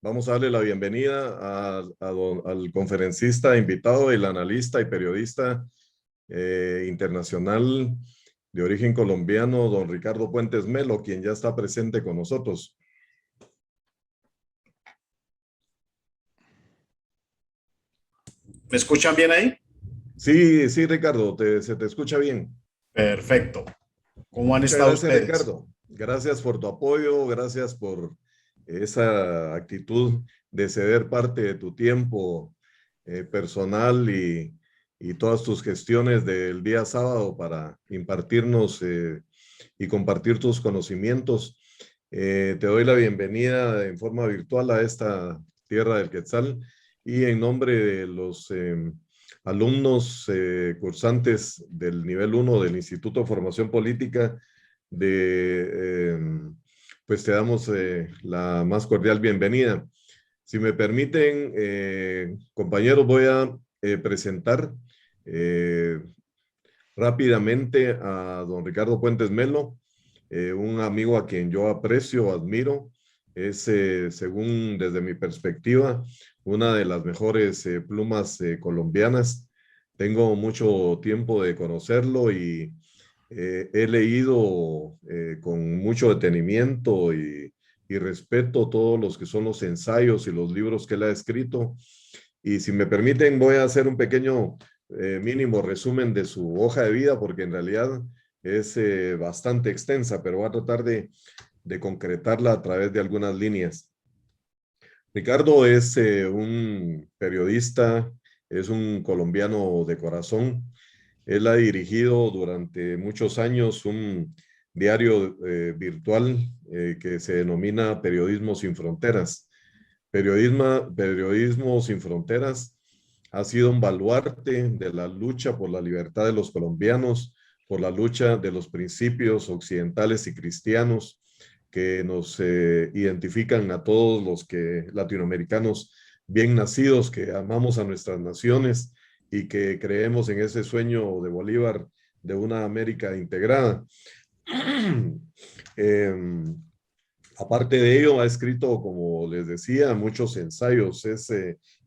Vamos a darle la bienvenida al conferencista invitado, el analista y periodista internacional de origen colombiano, don Ricardo Puentes Melo, quien ya está presente con nosotros. ¿Me escuchan bien ahí? Sí, sí, Ricardo, se te escucha bien. Perfecto. ¿Cómo han Muchas estado gracias, ustedes? Ricardo. Gracias por tu apoyo, gracias por esa actitud de ceder parte de tu tiempo personal y todas tus gestiones del día sábado para impartirnos y compartir tus conocimientos. Te doy la bienvenida en forma virtual a esta tierra del Quetzal y en nombre de los alumnos cursantes del nivel 1 del Instituto de Formación Política pues te damos la más cordial bienvenida. Si me permiten, compañeros, voy a presentar eh, rápidamente a don Ricardo Puentes Melo, un amigo a quien yo aprecio, admiro. Es, según desde mi perspectiva, una de las mejores plumas colombianas. Tengo mucho tiempo de conocerlo y he leído con mucho detenimiento y respeto todos los que son los ensayos y los libros que él ha escrito. Y si me permiten, voy a hacer un pequeño mínimo resumen de su hoja de vida, porque en realidad es bastante extensa, pero voy a tratar de concretarla a través de algunas líneas. Ricardo es un periodista, es un colombiano de corazón. Él ha dirigido durante muchos años un diario virtual que se denomina Periodismo Sin Fronteras. Periodismo Sin Fronteras ha sido un baluarte de la lucha por la libertad de los colombianos, por la lucha de los principios occidentales y cristianos que nos identifican a todos los que latinoamericanos bien nacidos, que amamos a nuestras naciones y que creemos en ese sueño de Bolívar de una América integrada. eh, Aparte de ello, ha escrito, como les decía, muchos ensayos. Es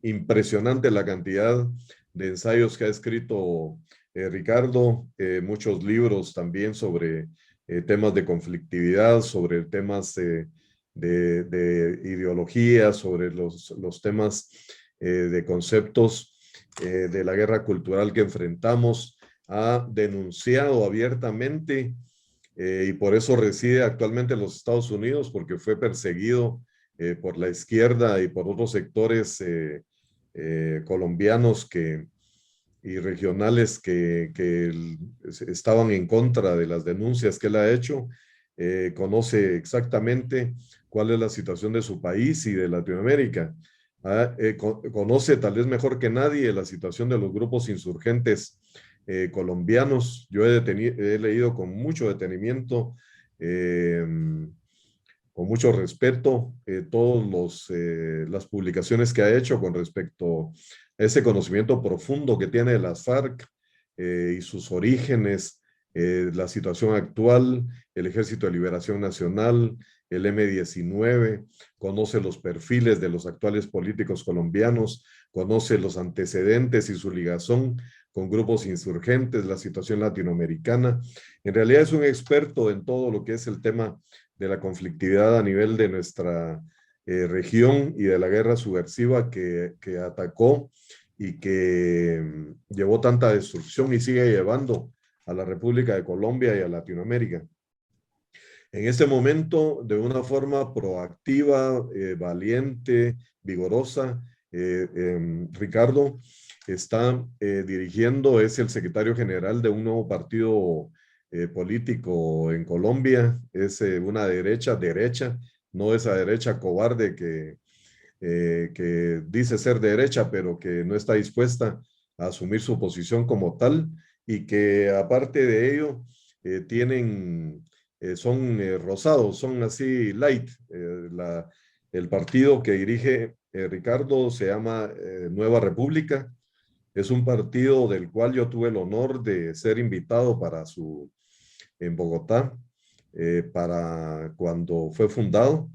impresionante la cantidad de ensayos que ha escrito Ricardo, muchos libros también sobre temas de conflictividad, sobre temas de ideología, sobre los temas de conceptos de la guerra cultural que enfrentamos. Ha denunciado abiertamente y por eso reside actualmente en los Estados Unidos, porque fue perseguido por la izquierda y por otros sectores colombianos y regionales que estaban en contra de las denuncias que él ha hecho. Conoce exactamente cuál es la situación de su país y de Latinoamérica. Conoce tal vez mejor que nadie la situación de los grupos insurgentes colombianos. Yo he leído con mucho detenimiento, eh, con mucho respeto, todas las publicaciones que ha hecho con respecto a ese conocimiento profundo que tiene de las FARC y sus orígenes, la situación actual, el Ejército de Liberación Nacional, el M-19, conoce los perfiles de los actuales políticos colombianos, conoce los antecedentes y su ligazón con grupos insurgentes, la situación latinoamericana. En realidad es un experto en todo lo que es el tema de la conflictividad a nivel de nuestra región y de la guerra subversiva que atacó y que llevó tanta destrucción y sigue llevando a la República de Colombia y a Latinoamérica. En este momento, de una forma proactiva, valiente, vigorosa, Ricardo está dirigiendo, es el secretario general de un nuevo partido político en Colombia, es una derecha, no esa derecha cobarde que dice ser derecha, pero que no está dispuesta a asumir su posición como tal y que aparte de ello son rosados, son así light. El partido que dirige Ricardo se llama Nueva República. Es un partido del cual yo tuve el honor de ser invitado en Bogotá, para cuando fue fundado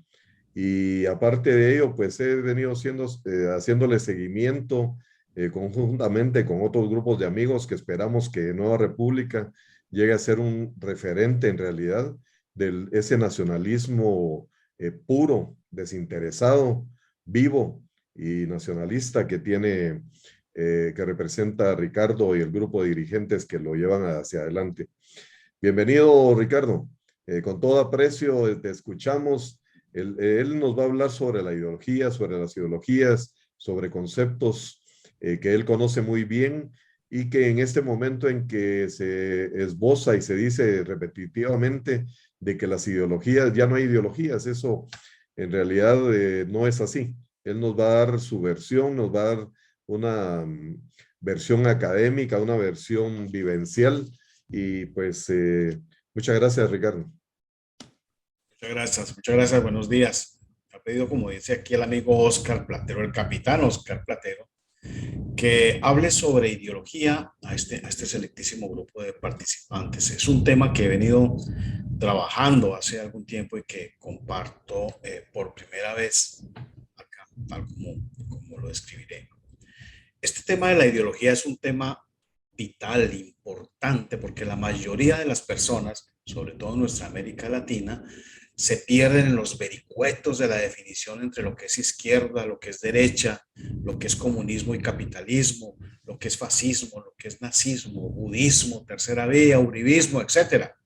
Y aparte de ello, pues he venido haciéndole seguimiento conjuntamente con otros grupos de amigos que esperamos que Nueva República llegue a ser un referente en realidad de ese nacionalismo puro, desinteresado, vivo y nacionalista que tiene, que representa a Ricardo y el grupo de dirigentes que lo llevan hacia adelante. Bienvenido, Ricardo. Con todo aprecio, te escuchamos. Él nos va a hablar sobre la ideología, sobre las ideologías, sobre conceptos que él conoce muy bien y que en este momento en que se esboza y se dice repetitivamente de que las ideologías, ya no hay ideologías, eso en realidad no es así. Él nos va a dar su versión, nos va a dar una versión académica, una versión vivencial y pues muchas gracias, Ricardo. Muchas gracias, buenos días. Ha pedido, como dice aquí el amigo Oscar Platero, el capitán Oscar Platero, que hable sobre ideología a este selectísimo grupo de participantes. Es un tema que he venido trabajando hace algún tiempo y que comparto por primera vez acá, tal como lo describiré. Este tema de la ideología es un tema vital, importante, porque la mayoría de las personas, sobre todo en nuestra América Latina, se pierden en los vericuetos de la definición entre lo que es izquierda, lo que es derecha, lo que es comunismo y capitalismo, lo que es fascismo, lo que es nazismo, budismo, tercera vía, uribismo, etcétera.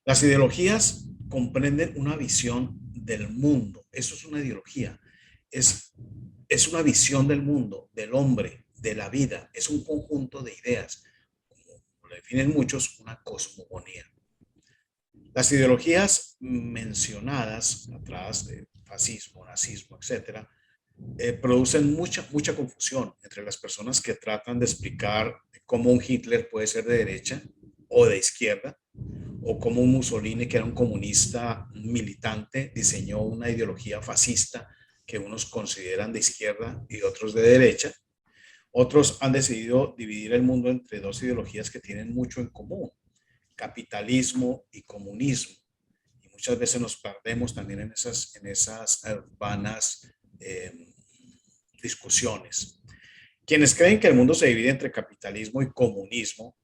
Las ideologías comprenden una visión del mundo. Eso es una ideología. Es, es una visión del mundo, del hombre, de la vida. Es un conjunto de ideas. Como lo definen muchos, una cosmogonía. Las ideologías mencionadas atrás de fascismo, nazismo, etcétera, producen mucha confusión entre las personas que tratan de explicar cómo un Hitler puede ser de derecha o de izquierda, o cómo un Mussolini, que era un comunista militante, diseñó una ideología fascista que unos consideran de izquierda y otros de derecha. Otros han decidido dividir el mundo entre dos ideologías que tienen mucho en común: capitalismo y comunismo. Y muchas veces nos perdemos también en esas vanas discusiones. Quienes creen que el mundo se divide entre capitalismo y comunismo,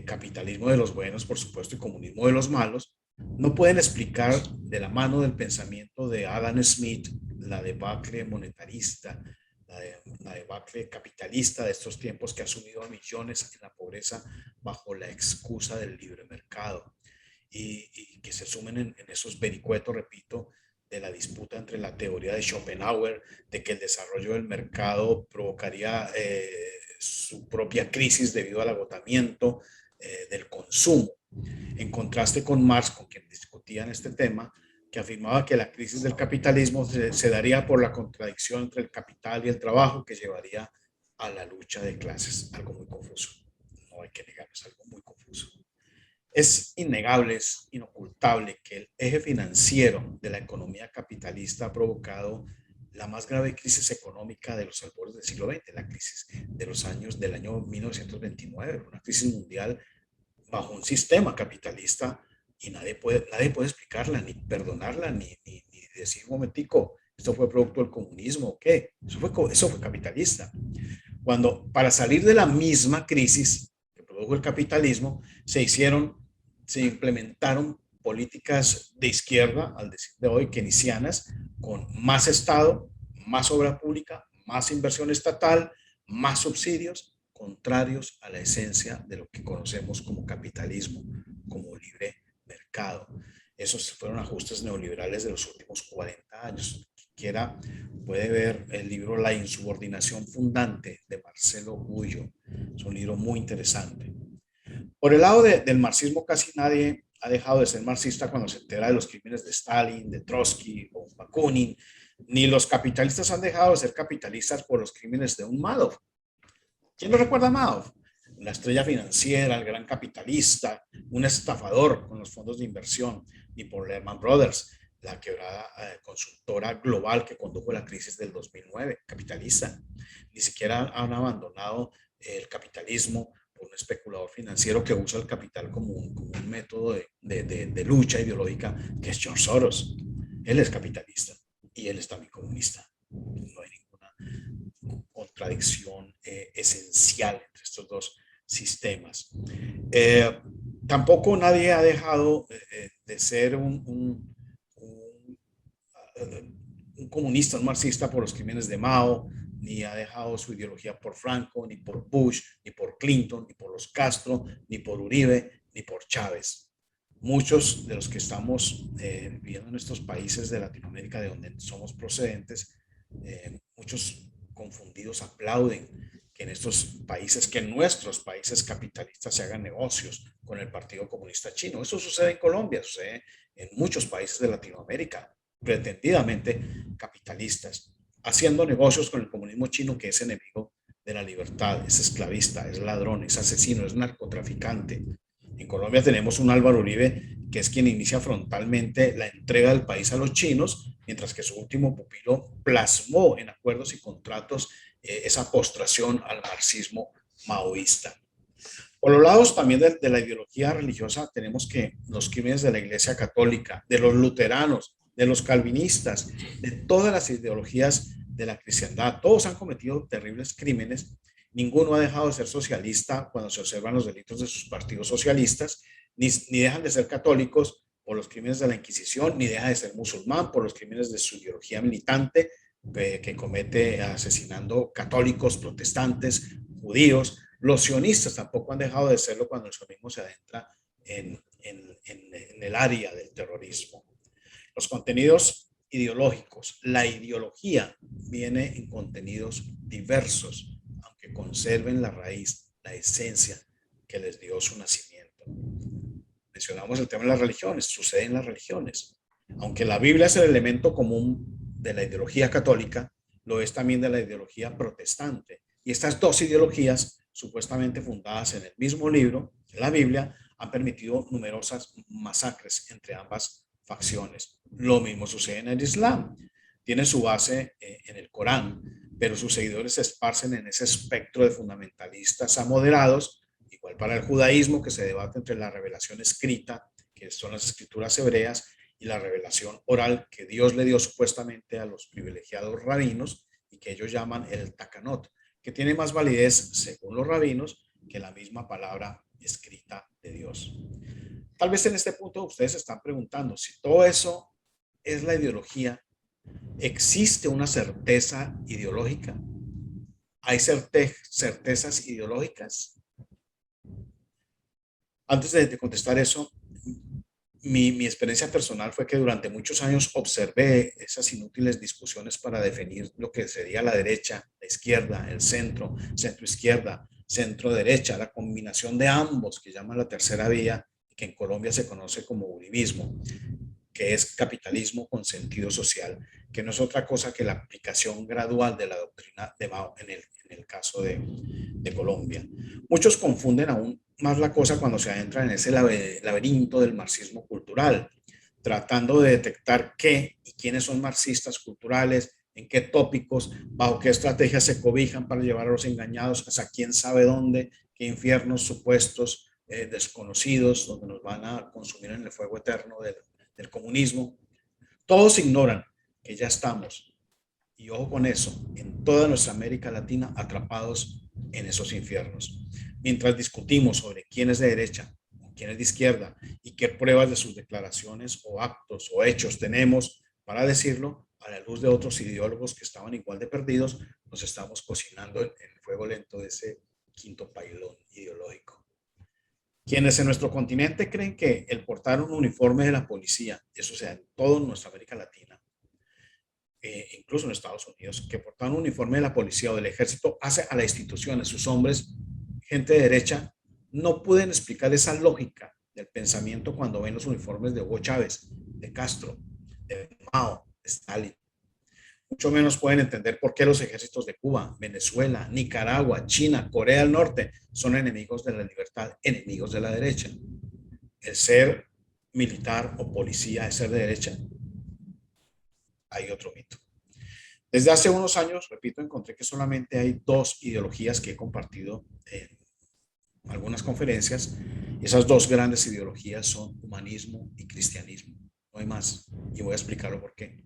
capitalismo de los buenos, por supuesto, y comunismo de los malos, no pueden explicar de la mano del pensamiento de Adam Smith la debacle monetarista, la debacle capitalista de estos tiempos que ha sumido a millones en la pobreza bajo la excusa del libre mercado, y que se sumen en esos vericuetos, repito, de la disputa entre la teoría de Schopenhauer de que el desarrollo del mercado provocaría su propia crisis debido al agotamiento del consumo, en contraste con Marx, con quien discutían este tema, que afirmaba que la crisis del capitalismo se daría por la contradicción entre el capital y el trabajo, que llevaría a la lucha de clases. Algo muy confuso, no hay que negar, es algo muy confuso. Es innegable, es inocultable que el eje financiero de la economía capitalista ha provocado la más grave crisis económica de los albores del siglo XX, la crisis de los años del año 1929, una crisis mundial bajo un sistema capitalista, y nadie puede explicarla, ni perdonarla, ni decir un momentico, esto fue producto del comunismo o qué, eso fue capitalista. Cuando para salir de la misma crisis que produjo el capitalismo, se implementaron políticas de izquierda, al decir de hoy, keynesianas, con más Estado, más obra pública, más inversión estatal, más subsidios, contrarios a la esencia de lo que conocemos como capitalismo, como libre mercado. Esos fueron ajustes neoliberales de los últimos 40 años. Quien quiera puede ver el libro La insubordinación fundante de Marcelo Gullo. Es un libro muy interesante. Por el lado del marxismo, casi nadie ha dejado de ser marxista cuando se entera de los crímenes de Stalin, de Trotsky o Bakunin, ni los capitalistas han dejado de ser capitalistas por los crímenes de un Madoff. ¿Quién lo recuerda a Madoff? La estrella financiera, el gran capitalista, un estafador con los fondos de inversión, ni por Lehman Brothers, la quebrada consultora global que condujo la crisis del 2009, capitalista. Ni siquiera han abandonado el capitalismo por un especulador financiero que usa el capital como un método de lucha ideológica, que es George Soros. Él es capitalista y él es también comunista. No hay ninguna contradicción esencial entre estos dos sistemas. Eh, Tampoco nadie ha dejado de ser un comunista, un marxista por los crímenes de Mao, ni ha dejado su ideología por Franco, ni por Bush, ni por Clinton, ni por los Castro, ni por Uribe, ni por Chávez. Muchos de los que estamos viviendo en estos países de Latinoamérica de donde somos procedentes, muchos confundidos aplauden que en estos países, que en nuestros países capitalistas se hagan negocios con el Partido Comunista Chino. Eso sucede en Colombia, sucede en muchos países de Latinoamérica, pretendidamente capitalistas, haciendo negocios con el comunismo chino, que es enemigo de la libertad, es esclavista, es ladrón, es asesino, es narcotraficante. En Colombia tenemos un Álvaro Uribe que es quien inicia frontalmente la entrega del país a los chinos, mientras que su último pupilo plasmó en acuerdos y contratos esa postración al marxismo maoísta. Por los lados también de la ideología religiosa tenemos que los crímenes de la Iglesia Católica, de los luteranos, de los calvinistas, de todas las ideologías de la cristiandad, todos han cometido terribles crímenes. Ninguno ha dejado de ser socialista cuando se observan los delitos de sus partidos socialistas, ni dejan de ser católicos por los crímenes de la Inquisición, ni deja de ser musulmán por los crímenes de su ideología militante que comete asesinando católicos, protestantes, judíos. Los sionistas tampoco han dejado de serlo cuando el sionismo se adentra en el área del terrorismo. Los contenidos ideológicos, la ideología viene en contenidos diversos, aunque conserven la raíz, la esencia que les dio su nacimiento. Mencionamos el tema de las religiones, sucede en las religiones. Aunque la Biblia es el elemento común de la ideología católica, lo es también de la ideología protestante. Y estas dos ideologías, supuestamente fundadas en el mismo libro, la Biblia, han permitido numerosas masacres entre ambas facciones. Lo mismo sucede en el Islam. Tiene su base en el Corán, pero sus seguidores se esparcen en ese espectro de fundamentalistas a moderados, igual para el judaísmo, que se debate entre la revelación escrita, que son las escrituras hebreas, y la revelación oral que Dios le dio supuestamente a los privilegiados rabinos y que ellos llaman el Takanot, que tiene más validez, según los rabinos, que la misma palabra escrita de Dios. Tal vez en este punto ustedes se están preguntando si todo eso es la ideología. ¿Existe una certeza ideológica? ¿Hay certezas ideológicas? Antes de contestar eso, mi experiencia personal fue que durante muchos años observé esas inútiles discusiones para definir lo que sería la derecha, la izquierda, el centro, centro izquierda, centro derecha, la combinación de ambos que llaman la tercera vía, que en Colombia se conoce como uribismo, que es capitalismo con sentido social, que no es otra cosa que la aplicación gradual de la doctrina de Mao en el caso de Colombia. Muchos confunden aún más la cosa cuando se adentran en ese laberinto del marxismo cultural, tratando de detectar qué y quiénes son marxistas culturales, en qué tópicos, bajo qué estrategias se cobijan para llevar a los engañados hasta quién sabe dónde, qué infiernos supuestos desconocidos, donde nos van a consumir en el fuego eterno del comunismo. Todos ignoran que ya estamos, y ojo con eso, en toda nuestra América Latina atrapados en esos infiernos. Mientras discutimos sobre quién es de derecha o quién es de izquierda y qué pruebas de sus declaraciones o actos o hechos tenemos para decirlo, a la luz de otros ideólogos que estaban igual de perdidos, nos estamos cocinando en el fuego lento de ese quinto pailón ideológico. Quienes en nuestro continente creen que el portar un uniforme de la policía, eso sea en toda nuestra América Latina, incluso en Estados Unidos, que portar un uniforme de la policía o del ejército hace a la institución, a sus hombres, gente de derecha, no pueden explicar esa lógica del pensamiento cuando ven los uniformes de Hugo Chávez, de Castro, de Mao, de Stalin. Mucho menos pueden entender por qué los ejércitos de Cuba, Venezuela, Nicaragua, China, Corea del Norte son enemigos de la libertad, enemigos de la derecha. El ser militar o policía es ser de derecha. Hay otro mito. Desde hace unos años, repito, encontré que solamente hay dos ideologías que he compartido en algunas conferencias. Esas dos grandes ideologías son humanismo y cristianismo. no hay más. Y voy a explicarlo por qué.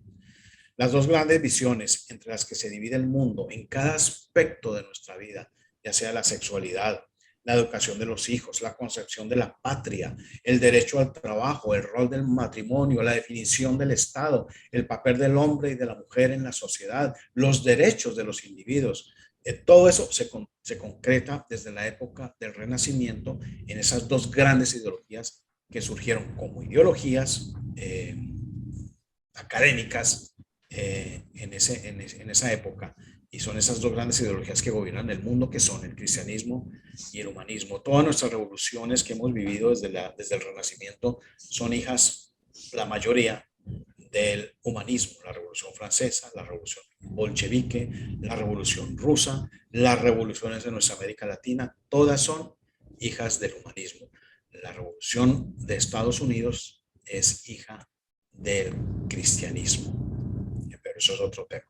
Las dos grandes visiones entre las que se divide el mundo en cada aspecto de nuestra vida, ya sea la sexualidad, la educación de los hijos, la concepción de la patria, el derecho al trabajo, el rol del matrimonio, la definición del Estado, el papel del hombre y de la mujer en la sociedad, los derechos de los individuos. Todo eso se concreta desde la época del Renacimiento en esas dos grandes ideologías que surgieron como ideologías académicas en esa época, y son esas dos grandes ideologías que gobiernan el mundo, que son el cristianismo y el humanismo. Todas nuestras revoluciones que hemos vivido desde el Renacimiento son hijas, la mayoría, del humanismo. La Revolución Francesa, la Revolución Bolchevique, la Revolución Rusa, las revoluciones de nuestra América Latina, todas son hijas del humanismo. La Revolución de Estados Unidos es hija del cristianismo, pero eso es otro tema.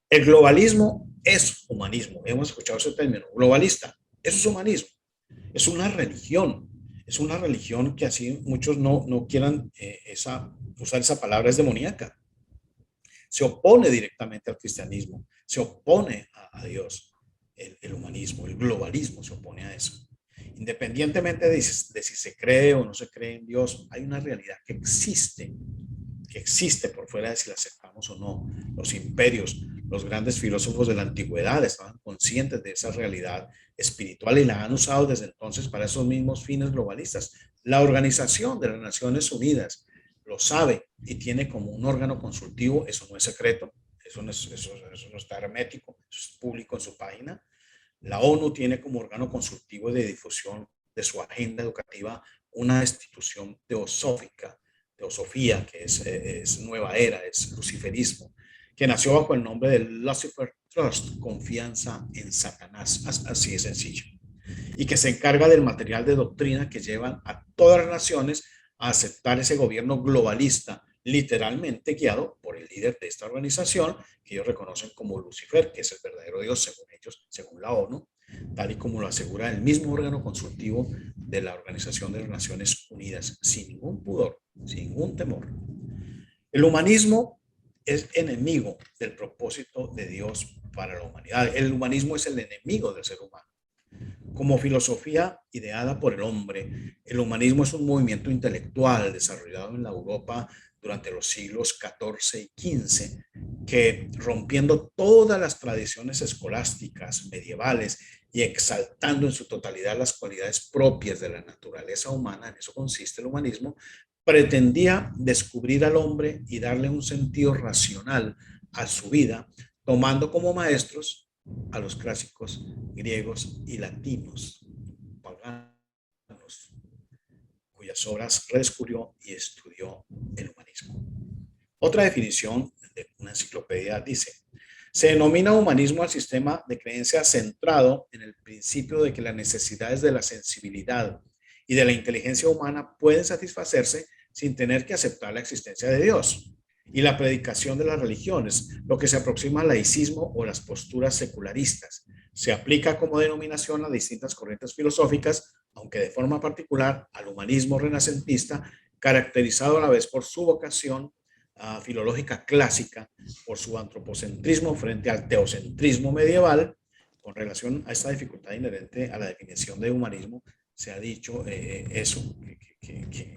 El globalismo es humanismo. Hemos escuchado ese término, globalista. Eso es humanismo. Es una religión. Es una religión que así muchos no quieran usar esa palabra, es demoníaca. Se opone directamente al cristianismo. Se opone a Dios. El humanismo, el globalismo se opone a eso. Independientemente de si se cree o no se cree en Dios, hay una realidad que existe por fuera de si la aceptamos o no. Los imperios, los grandes filósofos de la antigüedad estaban conscientes de esa realidad espiritual y la han usado desde entonces para esos mismos fines globalistas. La Organización de las Naciones Unidas lo sabe y tiene como un órgano consultivo, eso no es secreto, eso no está hermético, eso es público en su página. La ONU tiene como órgano consultivo de difusión de su agenda educativa una institución teosofía, que es nueva era, es luciferismo, que nació bajo el nombre de Lucifer Trust, confianza en Satanás, así de sencillo, y que se encarga del material de doctrina que llevan a todas las naciones a aceptar ese gobierno globalista, literalmente guiado por el líder de esta organización, que ellos reconocen como Lucifer, que es el verdadero Dios según ellos, según la ONU, tal y como lo asegura el mismo órgano consultivo de la Organización de las Naciones Unidas, sin ningún pudor, sin ningún temor. El humanismo es enemigo del propósito de Dios para la humanidad. El humanismo es el enemigo del ser humano. Como filosofía ideada por el hombre, el humanismo es un movimiento intelectual desarrollado en la Europa durante los siglos XIV y XV, que rompiendo todas las tradiciones escolásticas medievales y exaltando en su totalidad las cualidades propias de la naturaleza humana, en eso consiste el humanismo, pretendía descubrir al hombre y darle un sentido racional a su vida, tomando como maestros a los clásicos griegos y latinos, paganos, cuyas obras redescubrió y estudió el humanismo. Otra definición de una enciclopedia dice: se denomina humanismo al sistema de creencias centrado en el principio de que las necesidades de la sensibilidad y de la inteligencia humana pueden satisfacerse sin tener que aceptar la existencia de Dios, y la predicación de las religiones, lo que se aproxima al laicismo o las posturas secularistas. Se aplica como denominación a distintas corrientes filosóficas, aunque de forma particular al humanismo renacentista, caracterizado a la vez por su vocación filológica clásica, por su antropocentrismo frente al teocentrismo medieval. Con relación a esta dificultad inherente a la definición de humanismo, se ha dicho eso, que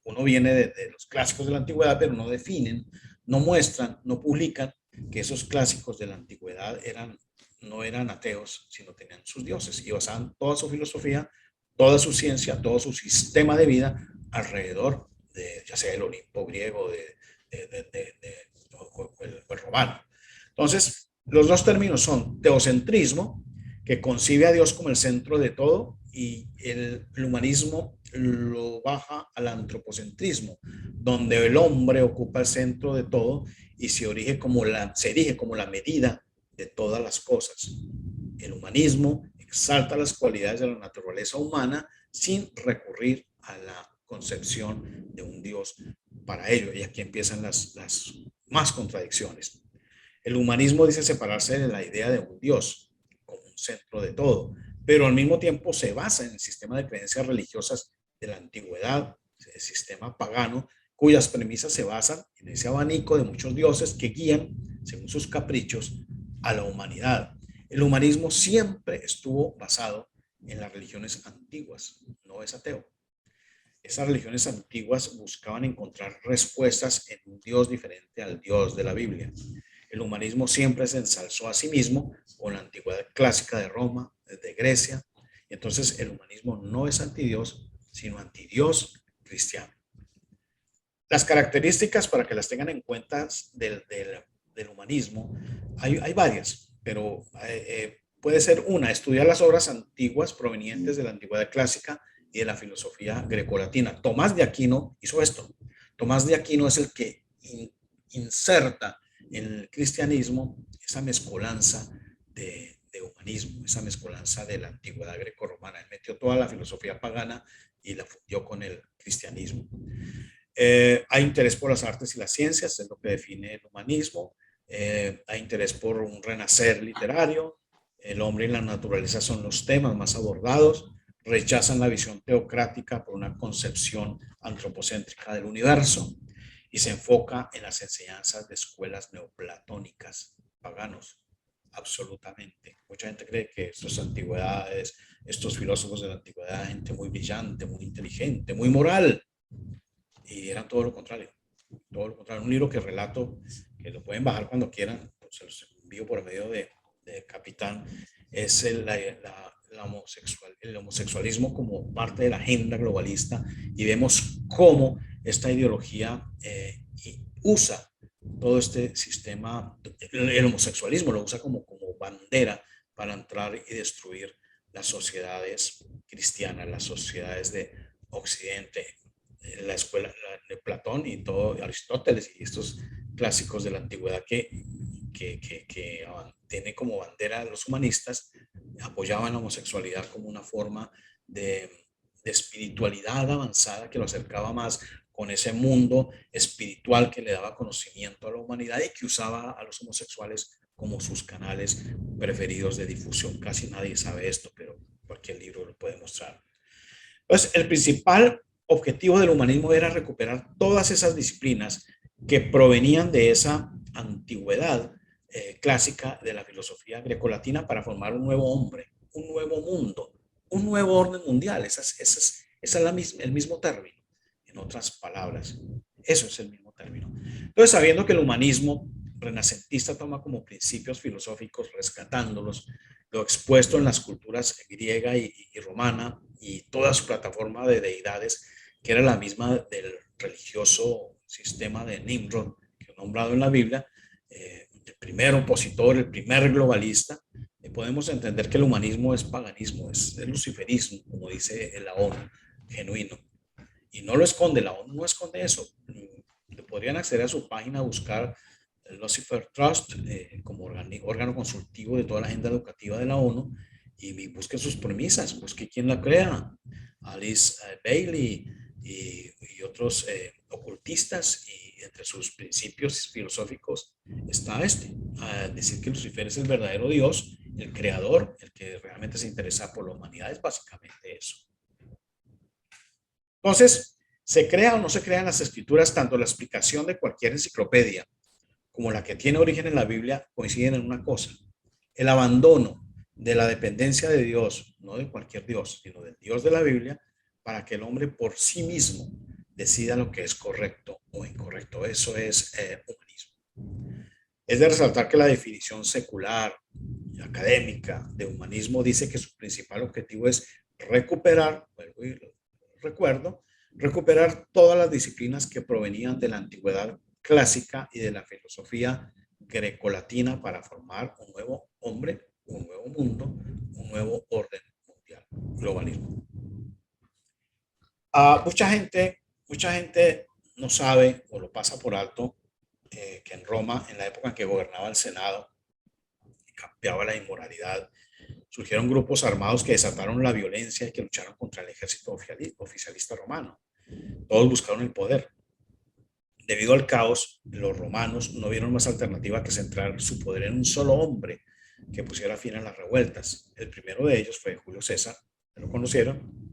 uno viene de los clásicos de la antigüedad, pero no definen, no muestran, no publican que esos clásicos de la antigüedad no eran ateos, sino tenían sus dioses y basaban toda su filosofía, toda su ciencia, todo su sistema de vida alrededor de, ya sea el Olimpo griego o el romano. Entonces, los dos términos son teocentrismo, que concibe a Dios como el centro de todo, y el humanismo lo baja al antropocentrismo, donde el hombre ocupa el centro de todo y se erige como la medida de todas las cosas. El humanismo exalta las cualidades de la naturaleza humana sin recurrir a la concepción de un Dios para ello. Y aquí empiezan las más contradicciones. El humanismo dice separarse de la idea de un Dios como un centro de todo, pero al mismo tiempo se basa en el sistema de creencias religiosas de la antigüedad, sistema pagano, cuyas premisas se basan en ese abanico de muchos dioses que guían, según sus caprichos, a la humanidad. El humanismo siempre estuvo basado en las religiones antiguas, no es ateo. Esas religiones antiguas buscaban encontrar respuestas en un Dios diferente al Dios de la Biblia. El humanismo siempre se ensalzó a sí mismo con la antigüedad clásica de Roma, de Grecia. Y entonces el humanismo no es antidios, sino antidios cristiano. Las características para que las tengan en cuenta del humanismo, hay varias, pero puede ser una, estudiar las obras antiguas provenientes de la antigüedad clásica y de la filosofía grecolatina. Tomás de Aquino hizo esto. Tomás de Aquino es el que inserta en el cristianismo esa mezcolanza de humanismo, esa mezcolanza de la antigüedad grecorromana. Él metió toda la filosofía pagana y la fundió con el cristianismo. Hay interés por las artes y las ciencias, es lo que define el humanismo. Hay interés por un renacer literario. El hombre y la naturaleza son los temas más abordados. Rechazan la visión teocrática por una concepción antropocéntrica del universo y se enfoca en las enseñanzas de escuelas neoplatónicas, paganos, absolutamente. Mucha gente cree que estas antigüedades, estos filósofos de la antigüedad, gente muy brillante, muy inteligente, muy moral, y eran todo lo contrario. Todo lo contrario. Un libro que relato, que lo pueden bajar cuando quieran, pues se los envío por medio de Capitán, es el homosexualismo como parte de la agenda globalista, y vemos cómo esta ideología usa todo este sistema, el homosexualismo lo usa como bandera para entrar y destruir las sociedades cristianas, las sociedades de Occidente, la escuela de Platón y todo, Aristóteles y estos clásicos de la antigüedad que tiene como bandera a los humanistas, apoyaban la homosexualidad como una forma de espiritualidad avanzada que lo acercaba más con ese mundo espiritual que le daba conocimiento a la humanidad y que usaba a los homosexuales como sus canales preferidos de difusión. Casi nadie sabe esto, pero cualquier libro lo puede mostrar. Entonces, el principal objetivo del humanismo era recuperar todas esas disciplinas que provenían de esa antigüedad clásica de la filosofía grecolatina para formar un nuevo hombre, un nuevo mundo, un nuevo orden mundial. Ese es el mismo término, en otras palabras. Eso es el mismo término. Entonces, sabiendo que el humanismo renacentista toma como principios filosóficos, rescatándolos, lo expuesto en las culturas griega y romana y toda su plataforma de deidades, que era la misma del religioso sistema de Nimrod, que he nombrado en la Biblia, el primer opositor, el primer globalista, podemos entender que el humanismo es paganismo, es luciferismo, como dice la ONU, genuino. Y no lo esconde, la ONU no esconde eso. Podrían acceder a su página, buscar el Lucifer Trust como órgano consultivo de toda la agenda educativa de la ONU y busque sus premisas, busque quién la crea. Alice Bailey y otros ocultistas, y entre sus principios filosóficos está decir que Lucifer es el verdadero Dios, el creador, el que realmente se interesa por la humanidad, es básicamente eso. Entonces, se crea o no se crea en las escrituras, tanto la explicación de cualquier enciclopedia como la que tiene origen en la Biblia coinciden en una cosa: el abandono de la dependencia de Dios, no de cualquier Dios, sino del Dios de la Biblia, para que el hombre por sí mismo decida lo que es correcto o incorrecto. Eso es humanismo. Es de resaltar que la definición secular y académica de humanismo dice que su principal objetivo es recuperar, recuperar todas las disciplinas que provenían de la antigüedad clásica y de la filosofía grecolatina para formar un nuevo hombre, un nuevo mundo, un nuevo orden mundial, globalismo. Mucha gente no sabe o lo pasa por alto que en Roma, en la época en que gobernaba el Senado y campeaba la inmoralidad, surgieron grupos armados que desataron la violencia y que lucharon contra el ejército oficialista romano. Todos buscaron el poder. Debido al caos, los romanos no vieron más alternativa que centrar su poder en un solo hombre que pusiera fin a las revueltas. El primero de ellos fue Julio César, ¿lo conocieron?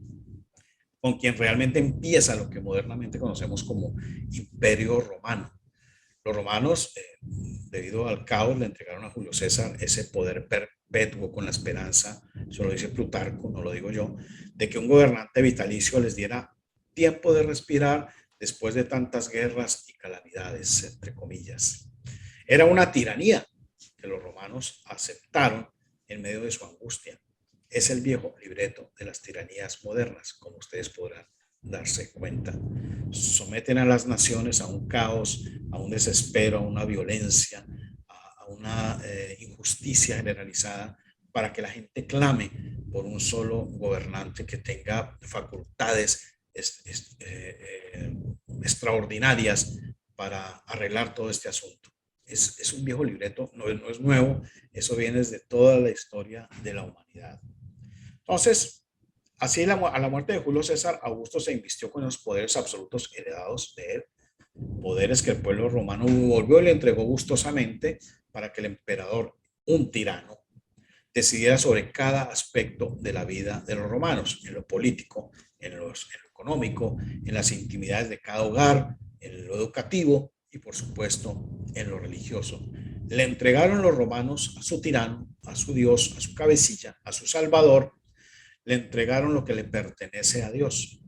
con quien realmente empieza lo que modernamente conocemos como Imperio Romano. Los romanos, debido al caos, le entregaron a Julio César ese poder perpetuo con la esperanza, eso lo dice Plutarco, no lo digo yo, de que un gobernante vitalicio les diera tiempo de respirar después de tantas guerras y calamidades, entre comillas. Era una tiranía que los romanos aceptaron en medio de su angustia. Es el viejo libreto de las tiranías modernas, como ustedes podrán darse cuenta. Someten a las naciones a un caos, a un desespero, a una violencia, a una injusticia generalizada para que la gente clame por un solo gobernante que tenga facultades extraordinarias para arreglar todo este asunto. Es un viejo libreto, no es nuevo, eso viene desde toda la historia de la humanidad. Entonces, así a la muerte de Julio César, Augusto se invistió con los poderes absolutos heredados de él, poderes que el pueblo romano volvió y le entregó gustosamente para que el emperador, un tirano, decidiera sobre cada aspecto de la vida de los romanos, en lo político, en lo económico, en las intimidades de cada hogar, en lo educativo y por supuesto en lo religioso. Le entregaron los romanos a su tirano, a su Dios, a su cabecilla, a su Salvador, le entregaron lo que le pertenece a Dios.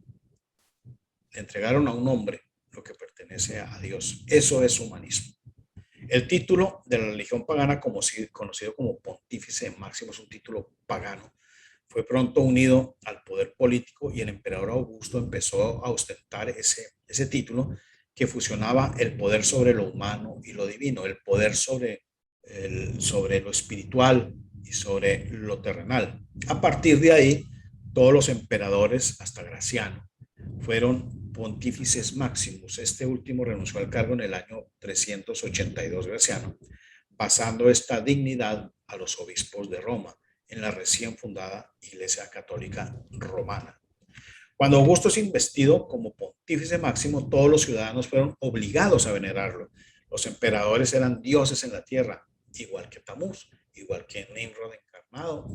Le entregaron a un hombre lo que pertenece a Dios. Eso es humanismo. El título de la religión pagana, conocido como Pontífice Máximo, es un título pagano. Fue pronto unido al poder político y el emperador Augusto empezó a ostentar ese título que fusionaba el poder sobre lo humano y lo divino, el poder sobre lo espiritual y sobre lo terrenal. A partir de ahí, todos los emperadores, hasta Graciano, fueron pontífices máximos. Este último renunció al cargo en el año 382 Graciano, pasando esta dignidad a los obispos de Roma en la recién fundada Iglesia Católica Romana. Cuando Augusto es investido como pontífice máximo, todos los ciudadanos fueron obligados a venerarlo. Los emperadores eran dioses en la tierra, igual que Tamuz, igual que Nimrod encarnado,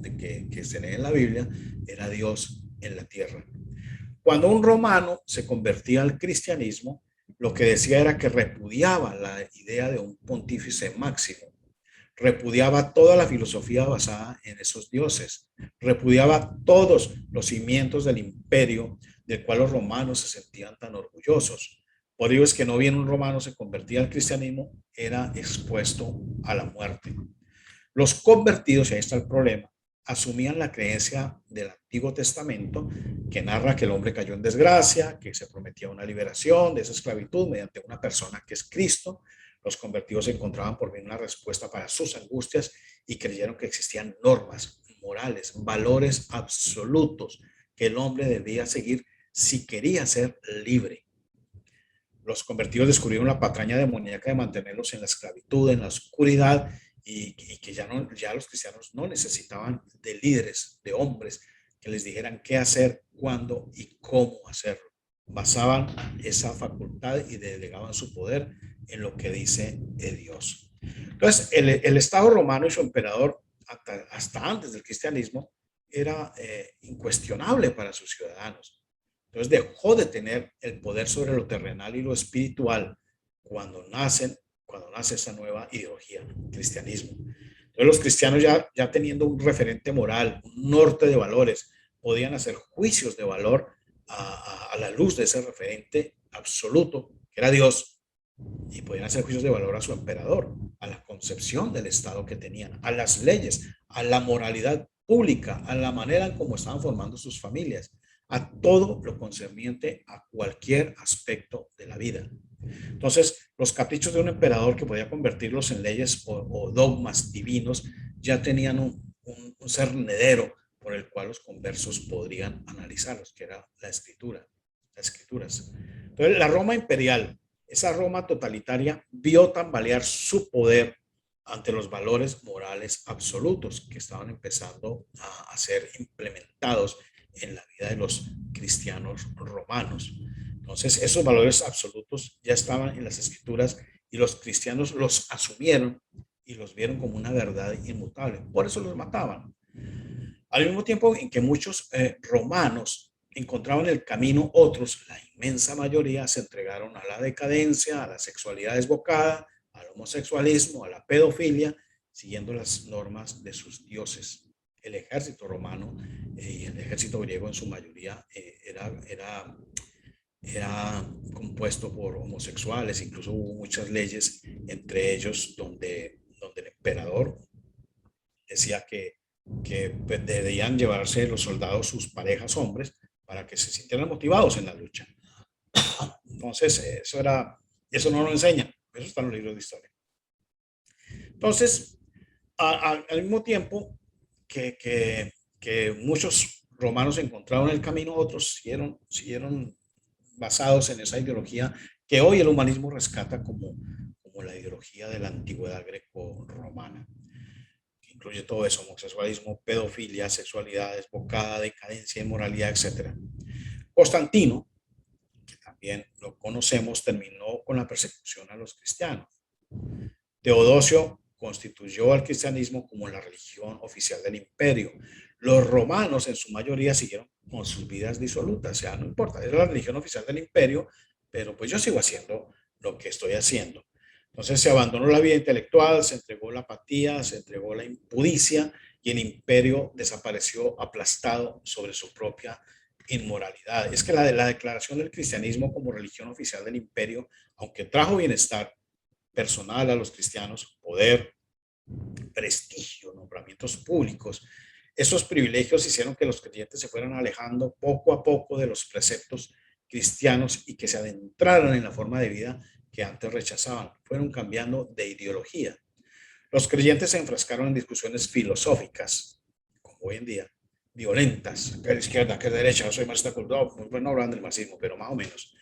que se lee en la Biblia, era Dios en la tierra. Cuando un romano se convertía al cristianismo, lo que decía era que repudiaba la idea de un pontífice máximo, repudiaba toda la filosofía basada en esos dioses, repudiaba todos los cimientos del imperio del cual los romanos se sentían tan orgullosos. Por ello es que no bien un romano se convertía al cristianismo, era expuesto a la muerte. Los convertidos, y ahí está el problema, asumían la creencia del Antiguo Testamento que narra que el hombre cayó en desgracia, que se prometía una liberación de esa esclavitud mediante una persona que es Cristo. Los convertidos encontraban por fin una respuesta para sus angustias y creyeron que existían normas morales, valores absolutos que el hombre debía seguir si quería ser libre. Los convertidos descubrieron la patraña demoníaca de mantenerlos en la esclavitud, en la oscuridad, y que ya los cristianos no necesitaban de líderes, de hombres que les dijeran qué hacer, cuándo y cómo hacerlo. Basaban esa facultad y delegaban su poder en lo que dice Dios. Entonces, el Estado romano y su emperador, hasta antes del cristianismo, era incuestionable para sus ciudadanos. Entonces dejó de tener el poder sobre lo terrenal y lo espiritual cuando nace esa nueva ideología, el cristianismo. Entonces los cristianos ya teniendo un referente moral, un norte de valores, podían hacer juicios de valor a la luz de ese referente absoluto, que era Dios, y podían hacer juicios de valor a su emperador, a la concepción del Estado que tenían, a las leyes, a la moralidad pública, a la manera en cómo estaban formando sus familias, a todo lo concerniente a cualquier aspecto de la vida. Entonces, los caprichos de un emperador que podía convertirlos en leyes o dogmas divinos ya tenían un cernedero por el cual los conversos podrían analizarlos, que era la escritura, las escrituras. Entonces, la Roma imperial, esa Roma totalitaria, vio tambalear su poder ante los valores morales absolutos que estaban empezando a ser implementados en la vida de los cristianos romanos. Entonces, esos valores absolutos ya estaban en las escrituras y los cristianos los asumieron y los vieron como una verdad inmutable. Por eso los mataban. Al mismo tiempo en que muchos romanos encontraron el camino, otros, la inmensa mayoría, se entregaron a la decadencia, a la sexualidad desbocada, al homosexualismo, a la pedofilia, siguiendo las normas de sus dioses. El ejército romano y el ejército griego en su mayoría era compuesto por homosexuales, incluso hubo muchas leyes, entre ellos donde el emperador decía que debían llevarse los soldados sus parejas hombres para que se sintieran motivados en la lucha. Entonces, eso no lo enseña, eso está en los libros de historia. Entonces, al mismo tiempo que muchos romanos encontraron el camino, otros siguieron basados en esa ideología que hoy el humanismo rescata como la ideología de la antigüedad greco-romana. Incluye todo eso: homosexualismo, pedofilia, sexualidad desbocada, decadencia, inmoralidad, etc. Constantino, que también lo conocemos, terminó con la persecución a los cristianos. Teodosio constituyó al cristianismo como la religión oficial del imperio. Los romanos en su mayoría siguieron con sus vidas disolutas, o sea, no importa, es la religión oficial del imperio, pero pues yo sigo haciendo lo que estoy haciendo. Entonces se abandonó la vida intelectual, se entregó la apatía, se entregó la impudicia, y el imperio desapareció aplastado sobre su propia inmoralidad. Es que la declaración del cristianismo como religión oficial del imperio, aunque trajo bienestar personal a los cristianos, poder, prestigio, nombramientos públicos, esos privilegios hicieron que los creyentes se fueran alejando poco a poco de los preceptos cristianos y que se adentraran en la forma de vida que antes rechazaban. Fueron cambiando de ideología. Los creyentes se enfrascaron en discusiones filosóficas, como hoy en día, violentas, que es izquierda, que es derecha, yo soy marxista cultural, pues no hablan del marxismo, pero más o menos.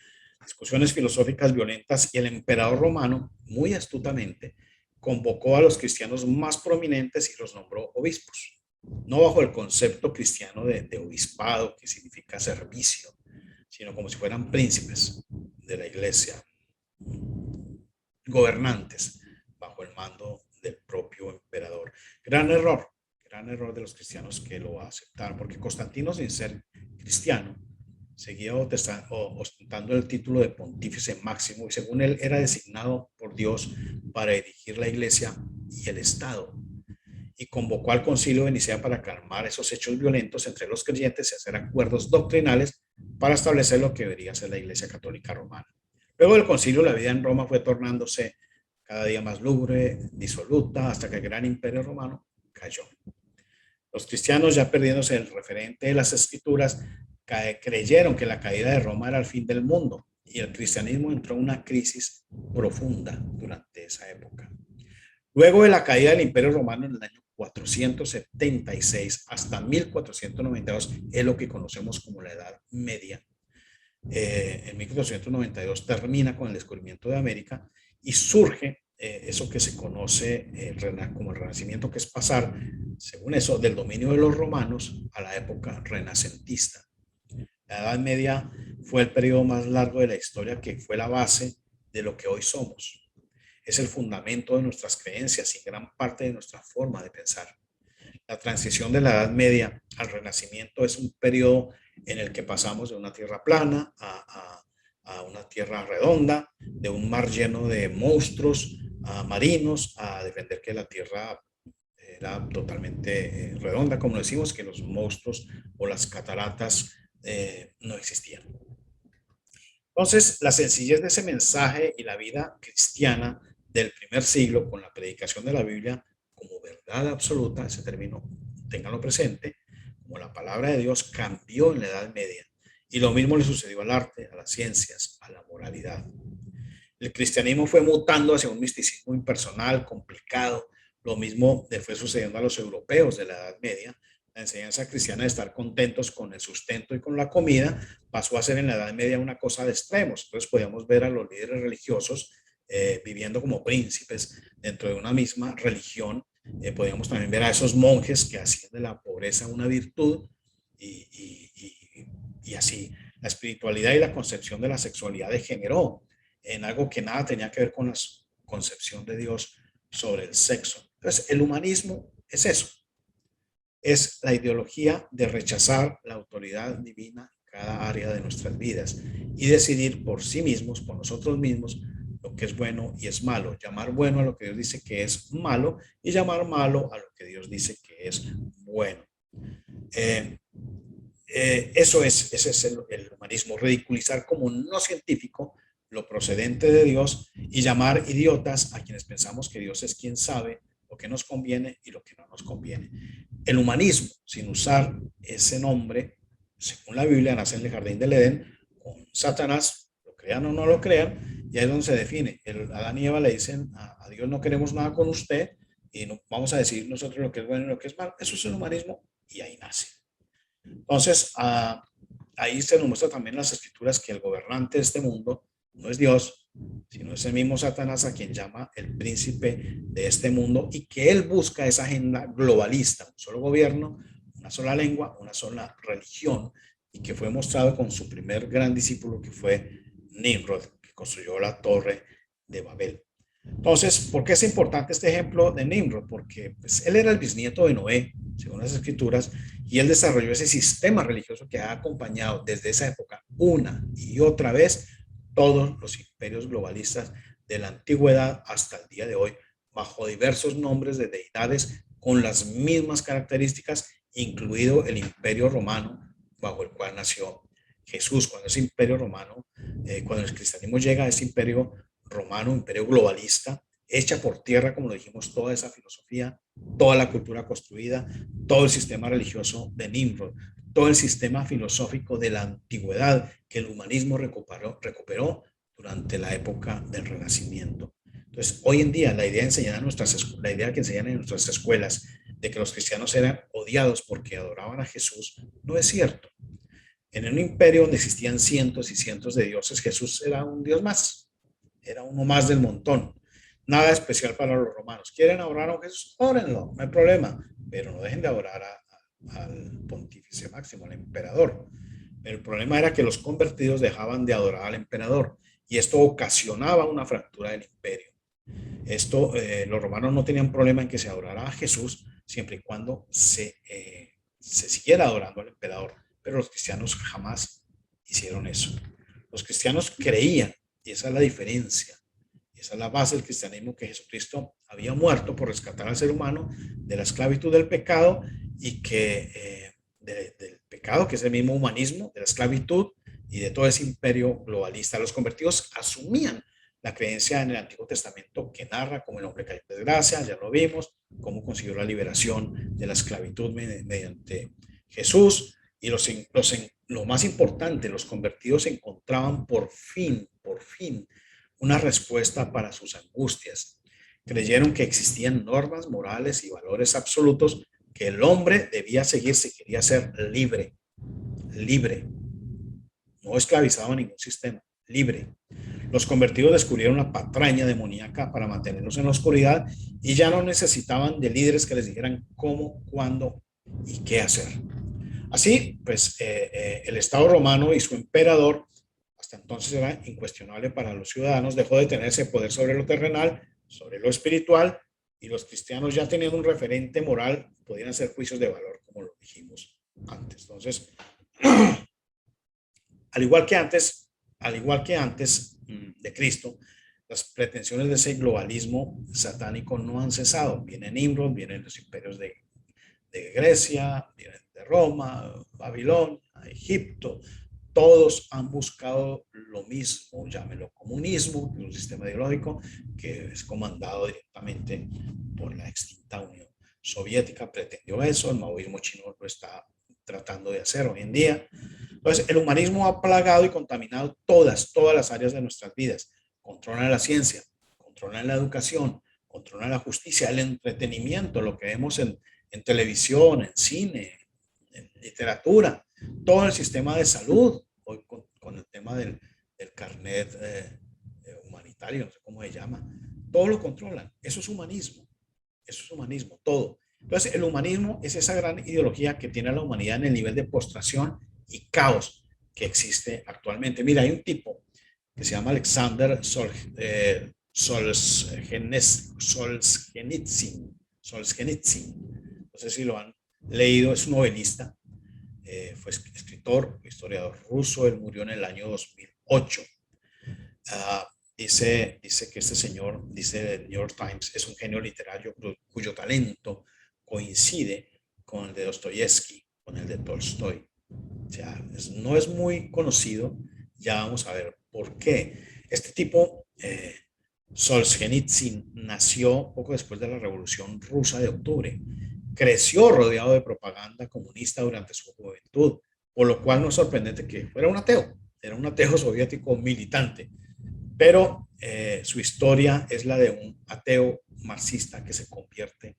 Discusiones filosóficas violentas, y el emperador romano, muy astutamente, convocó a los cristianos más prominentes y los nombró obispos. No bajo el concepto cristiano de obispado, que significa servicio, sino como si fueran príncipes de la iglesia, gobernantes bajo el mando del propio emperador. Gran error de los cristianos que lo aceptaron, porque Constantino, sin ser cristiano, seguía ostentando el título de pontífice máximo, y según él era designado por Dios para dirigir la iglesia y el Estado, y convocó al concilio de Nicea para calmar esos hechos violentos entre los creyentes y hacer acuerdos doctrinales para establecer lo que debería ser la Iglesia Católica Romana. Luego del concilio, la vida en Roma fue tornándose cada día más lúgubre, disoluta, hasta que el gran imperio romano cayó. Los cristianos, ya perdiéndose el referente de las escrituras, creyeron que la caída de Roma era el fin del mundo, y el cristianismo entró en una crisis profunda durante esa época. Luego de la caída del Imperio Romano en el año 476 hasta 1492, es lo que conocemos como la Edad Media. En 1492 termina con el descubrimiento de América y surge eso que se conoce como el Renacimiento, que es pasar, según eso, del dominio de los romanos a la época renacentista. La Edad Media fue el periodo más largo de la historia, que fue la base de lo que hoy somos. Es el fundamento de nuestras creencias y gran parte de nuestra forma de pensar. La transición de la Edad Media al Renacimiento es un periodo en el que pasamos de una tierra plana a una tierra redonda, de un mar lleno de monstruos marinos, a defender que la tierra era totalmente redonda, como decimos, que los monstruos o las cataratas no existían. Entonces, la sencillez de ese mensaje y la vida cristiana del primer siglo, con la predicación de la Biblia como verdad absoluta, ese término, ténganlo presente, como la palabra de Dios, cambió en la Edad Media. Y lo mismo le sucedió al arte, a las ciencias, a la moralidad. El cristianismo fue mutando hacia un misticismo impersonal, complicado. Lo mismo le fue sucediendo a los europeos de la Edad Media. La enseñanza cristiana de estar contentos con el sustento y con la comida pasó a ser en la Edad Media una cosa de extremos. Entonces podíamos ver a los líderes religiosos viviendo como príncipes dentro de una misma religión. Podíamos también ver a esos monjes que hacían de la pobreza una virtud, y así la espiritualidad y la concepción de la sexualidad degeneró en algo que nada tenía que ver con la concepción de Dios sobre el sexo. Entonces, el humanismo es eso, es la ideología de rechazar la autoridad divina cada área de nuestras vidas y decidir por sí mismos, por nosotros mismos, lo que es bueno y es malo. Llamar bueno a lo que Dios dice que es malo y llamar malo a lo que Dios dice que es bueno. Ese es el humanismo, ridiculizar como no científico lo procedente de Dios y llamar idiotas a quienes pensamos que Dios es quien sabe lo que nos conviene y lo que no nos conviene. El humanismo, sin usar ese nombre, según la Biblia, nace en el jardín del Edén con Satanás, lo crean o no lo crean, y ahí es donde se define. Adán y Eva le dicen a Dios: no queremos nada con usted y no vamos a decir nosotros lo que es bueno y lo que es malo. Eso es el humanismo y ahí nace. Entonces, ahí se nos muestra también en las escrituras que el gobernante de este mundo no es Dios, sino es el mismo Satanás, a quien llama el príncipe de este mundo, y que él busca esa agenda globalista, un solo gobierno, una sola lengua, una sola religión, y que fue mostrado con su primer gran discípulo, que fue Nimrod, que construyó la torre de Babel. Entonces, ¿por qué es importante este ejemplo de Nimrod? Porque pues, él era el bisnieto de Noé, según las escrituras, y él desarrolló ese sistema religioso que ha acompañado desde esa época una y otra vez todos los imperios globalistas de la antigüedad hasta el día de hoy, bajo diversos nombres de deidades con las mismas características, incluido el imperio romano, bajo el cual nació Jesús. Cuando ese imperio romano, cuando el cristianismo llega a ese imperio romano, imperio globalista, echa por tierra, como lo dijimos, toda esa filosofía, toda la cultura construida, todo el sistema religioso de Nimrod, todo el sistema filosófico de la antigüedad que el humanismo recuperó durante la época del Renacimiento. Entonces, hoy en día, la idea que enseñan en nuestras escuelas de que los cristianos eran odiados porque adoraban a Jesús, no es cierto. En un imperio donde existían cientos y cientos de dioses, Jesús era un dios más, era uno más del montón. Nada especial para los romanos. ¿Quieren adorar a Jesús? Órenlo, no hay problema, pero no dejen de adorar al pontífice máximo, al emperador. El problema era que los convertidos dejaban de adorar al emperador y esto ocasionaba una fractura del imperio. Los romanos no tenían problema en que se adorara a Jesús siempre y cuando se siguiera adorando al emperador, pero los cristianos jamás hicieron eso. Los cristianos creían, y esa es la diferencia, esa es la base del cristianismo, que Jesucristo había muerto por rescatar al ser humano de la esclavitud del pecado y que del pecado, que es el mismo humanismo, de la esclavitud y de todo ese imperio globalista. Los convertidos asumían la creencia en el Antiguo Testamento que narra cómo el hombre cayó en desgracia, ya lo vimos, cómo consiguió la liberación de la esclavitud mediante Jesús. Y lo más importante, los convertidos encontraban por fin, una respuesta para sus angustias. Creyeron que existían normas morales y valores absolutos que el hombre debía seguir si quería ser libre, no esclavizado a ningún sistema, libre. Los convertidos descubrieron la patraña demoníaca para mantenerlos en la oscuridad y ya no necesitaban de líderes que les dijeran cómo, cuándo y qué hacer. Así, pues, el Estado romano y su emperador, hasta entonces era incuestionable para los ciudadanos, dejó de tener ese poder sobre lo terrenal, sobre lo espiritual, y los cristianos, ya teniendo un referente moral, podían hacer juicios de valor, como lo dijimos antes. Entonces, al igual que antes de Cristo, las pretensiones de ese globalismo satánico no han cesado. Viene Nimrod, vienen los imperios de Grecia, vienen de Roma, Babilonia, Egipto. Todos han buscado lo mismo, llámelo comunismo, un sistema ideológico que es comandado directamente por la extinta Unión Soviética. Pretendió eso, el maoísmo chino lo está tratando de hacer hoy en día. Entonces, el humanismo ha plagado y contaminado todas las áreas de nuestras vidas. Controlan la ciencia, controlan la educación, controlan la justicia, el entretenimiento, lo que vemos en televisión, en cine, en literatura, todo el sistema de salud, hoy con el tema del carnet humanitario, no sé cómo se llama, todo lo controlan. Eso es humanismo, todo. Entonces, el humanismo es esa gran ideología que tiene a la humanidad en el nivel de postración y caos que existe actualmente. Mira, hay un tipo que se llama Alexander Solzhenitsyn. No sé si lo han leído, es un novelista, fue escritor escritor, historiador ruso. Él murió en el año 2008. Dice que este señor, dice el New York Times, es un genio literario cuyo talento coincide con el de Dostoyevsky, con el de Tolstoy. O sea, no es muy conocido. Ya vamos a ver por qué. Este tipo, Solzhenitsyn, nació poco después de la Revolución Rusa de octubre. Creció rodeado de propaganda comunista durante su juventud, por lo cual no es sorprendente que fuera un ateo. Era un ateo soviético militante, pero su historia es la de un ateo marxista que se convierte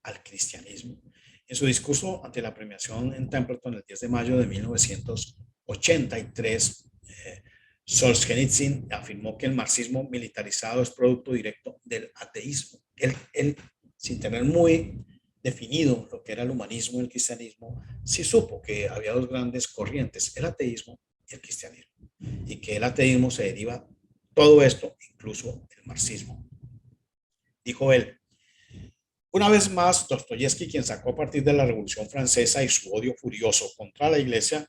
al cristianismo. En su discurso ante la premiación en Templeton el 10 de mayo de 1983, Solzhenitsyn afirmó que el marxismo militarizado es producto directo del ateísmo. Él, sin tener muy definido lo que era el humanismo y el cristianismo, sí supo que había dos grandes corrientes, el ateísmo y el cristianismo, y que el ateísmo se deriva todo esto, incluso el marxismo. Dijo él: una vez más, Dostoyevsky, quien sacó a partir de la Revolución Francesa y su odio furioso contra la Iglesia,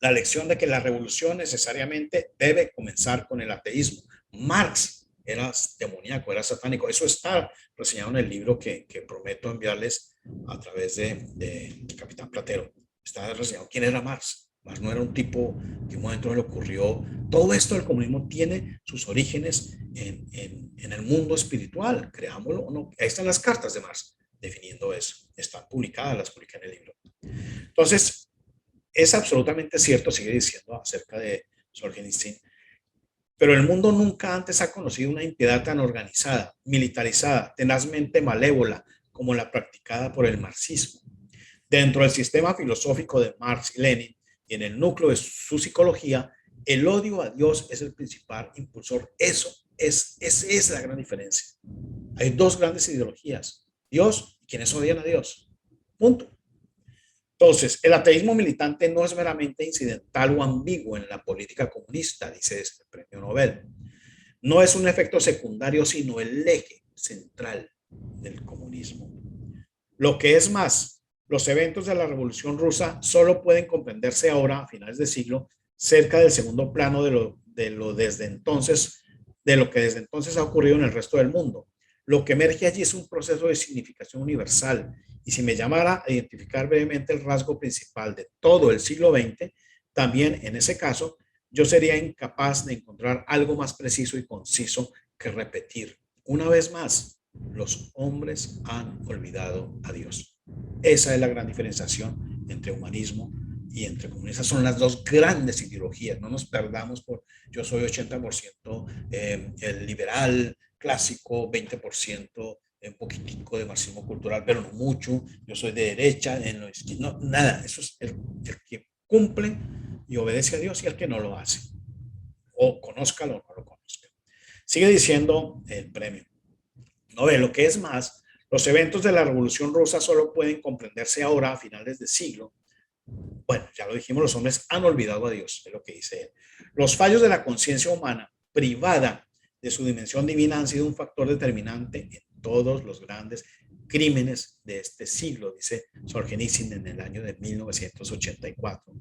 la lección de que la revolución necesariamente debe comenzar con el ateísmo. Marx era demoníaco, era satánico. Eso está reseñado en el libro que prometo enviarles a través de Capitán Platero. Está reseñado quién era Marx. Marx no era un tipo que en un momento le ocurrió. Todo esto del comunismo tiene sus orígenes en el mundo espiritual, creámoslo o no. Ahí están las cartas de Marx definiendo eso. Están publicadas, las publiqué en el libro. Entonces, es absolutamente cierto, sigue diciendo acerca de Solzhenitsyn, pero el mundo nunca antes ha conocido una impiedad tan organizada, militarizada, tenazmente malévola como la practicada por el marxismo. Dentro del sistema filosófico de Marx y Lenin y en el núcleo de su psicología, el odio a Dios es el principal impulsor. Esa es la gran diferencia. Hay dos grandes ideologías: Dios y quienes odian a Dios. Punto. Entonces, el ateísmo militante no es meramente incidental o ambiguo en la política comunista, dice este premio Nobel. No es un efecto secundario, sino el eje central del comunismo. Lo que es más, los eventos de la Revolución Rusa solo pueden comprenderse ahora, a finales de siglo, cerca del segundo plano de lo que desde entonces ha ocurrido en el resto del mundo. Lo que emerge allí es un proceso de significación universal. Y si me llamara a identificar brevemente el rasgo principal de todo el siglo XX, también en ese caso yo sería incapaz de encontrar algo más preciso y conciso que repetir: una vez más, los hombres han olvidado a Dios. Esa es la gran diferenciación entre humanismo y entre comunismo. Esas son las dos grandes ideologías. No nos perdamos por yo soy 80% el liberal clásico, 20% un poquitico de marxismo cultural, pero no mucho. Yo soy de derecha, no, nada. Eso es el que cumple y obedece a Dios y el que no lo hace. O conózcalo o no lo conozca. Sigue diciendo el premio. No ve lo que es más. Los eventos de la Revolución Rusa solo pueden comprenderse ahora, a finales de siglo. Bueno, ya lo dijimos, los hombres han olvidado a Dios, es lo que dice él. Los fallos de la conciencia humana privada de su dimensión divina han sido un factor determinante en todos los grandes crímenes de este siglo, dice Solzhenitsyn en el año de 1984.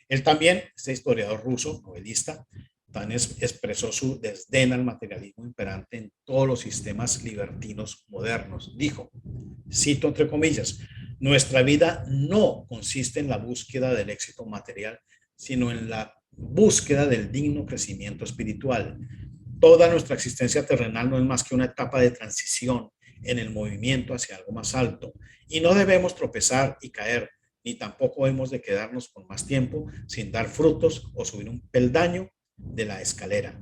Él también, este historiador ruso, novelista, también expresó su desdén al materialismo imperante en todos los sistemas libertinos modernos. Dijo, cito entre comillas: nuestra vida no consiste en la búsqueda del éxito material, sino en la búsqueda del digno crecimiento espiritual. Toda nuestra existencia terrenal no es más que una etapa de transición en el movimiento hacia algo más alto, y no debemos tropezar y caer, ni tampoco hemos de quedarnos por más tiempo sin dar frutos o subir un peldaño de la escalera.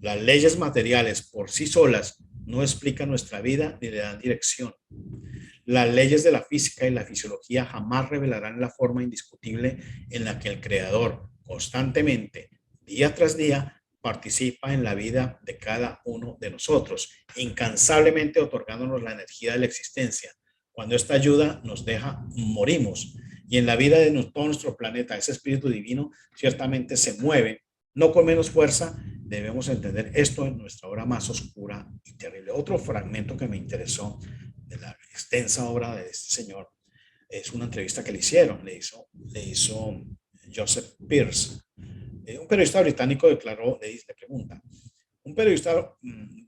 Las leyes materiales por sí solas no explican nuestra vida ni le dan dirección. Las leyes de la física y la fisiología jamás revelarán la forma indiscutible en la que el Creador constantemente, día tras día, participa en la vida de cada uno de nosotros, incansablemente otorgándonos la energía de la existencia. Cuando esta ayuda nos deja, morimos. Y en la vida de todo nuestro planeta, ese espíritu divino ciertamente se mueve, no con menos fuerza. Debemos entender esto en nuestra hora más oscura y terrible. Otro fragmento que me interesó de la extensa obra de este señor es una entrevista que le hicieron. Le hizo Joseph Pearce. Un periodista británico declaró, le pregunta, un periodista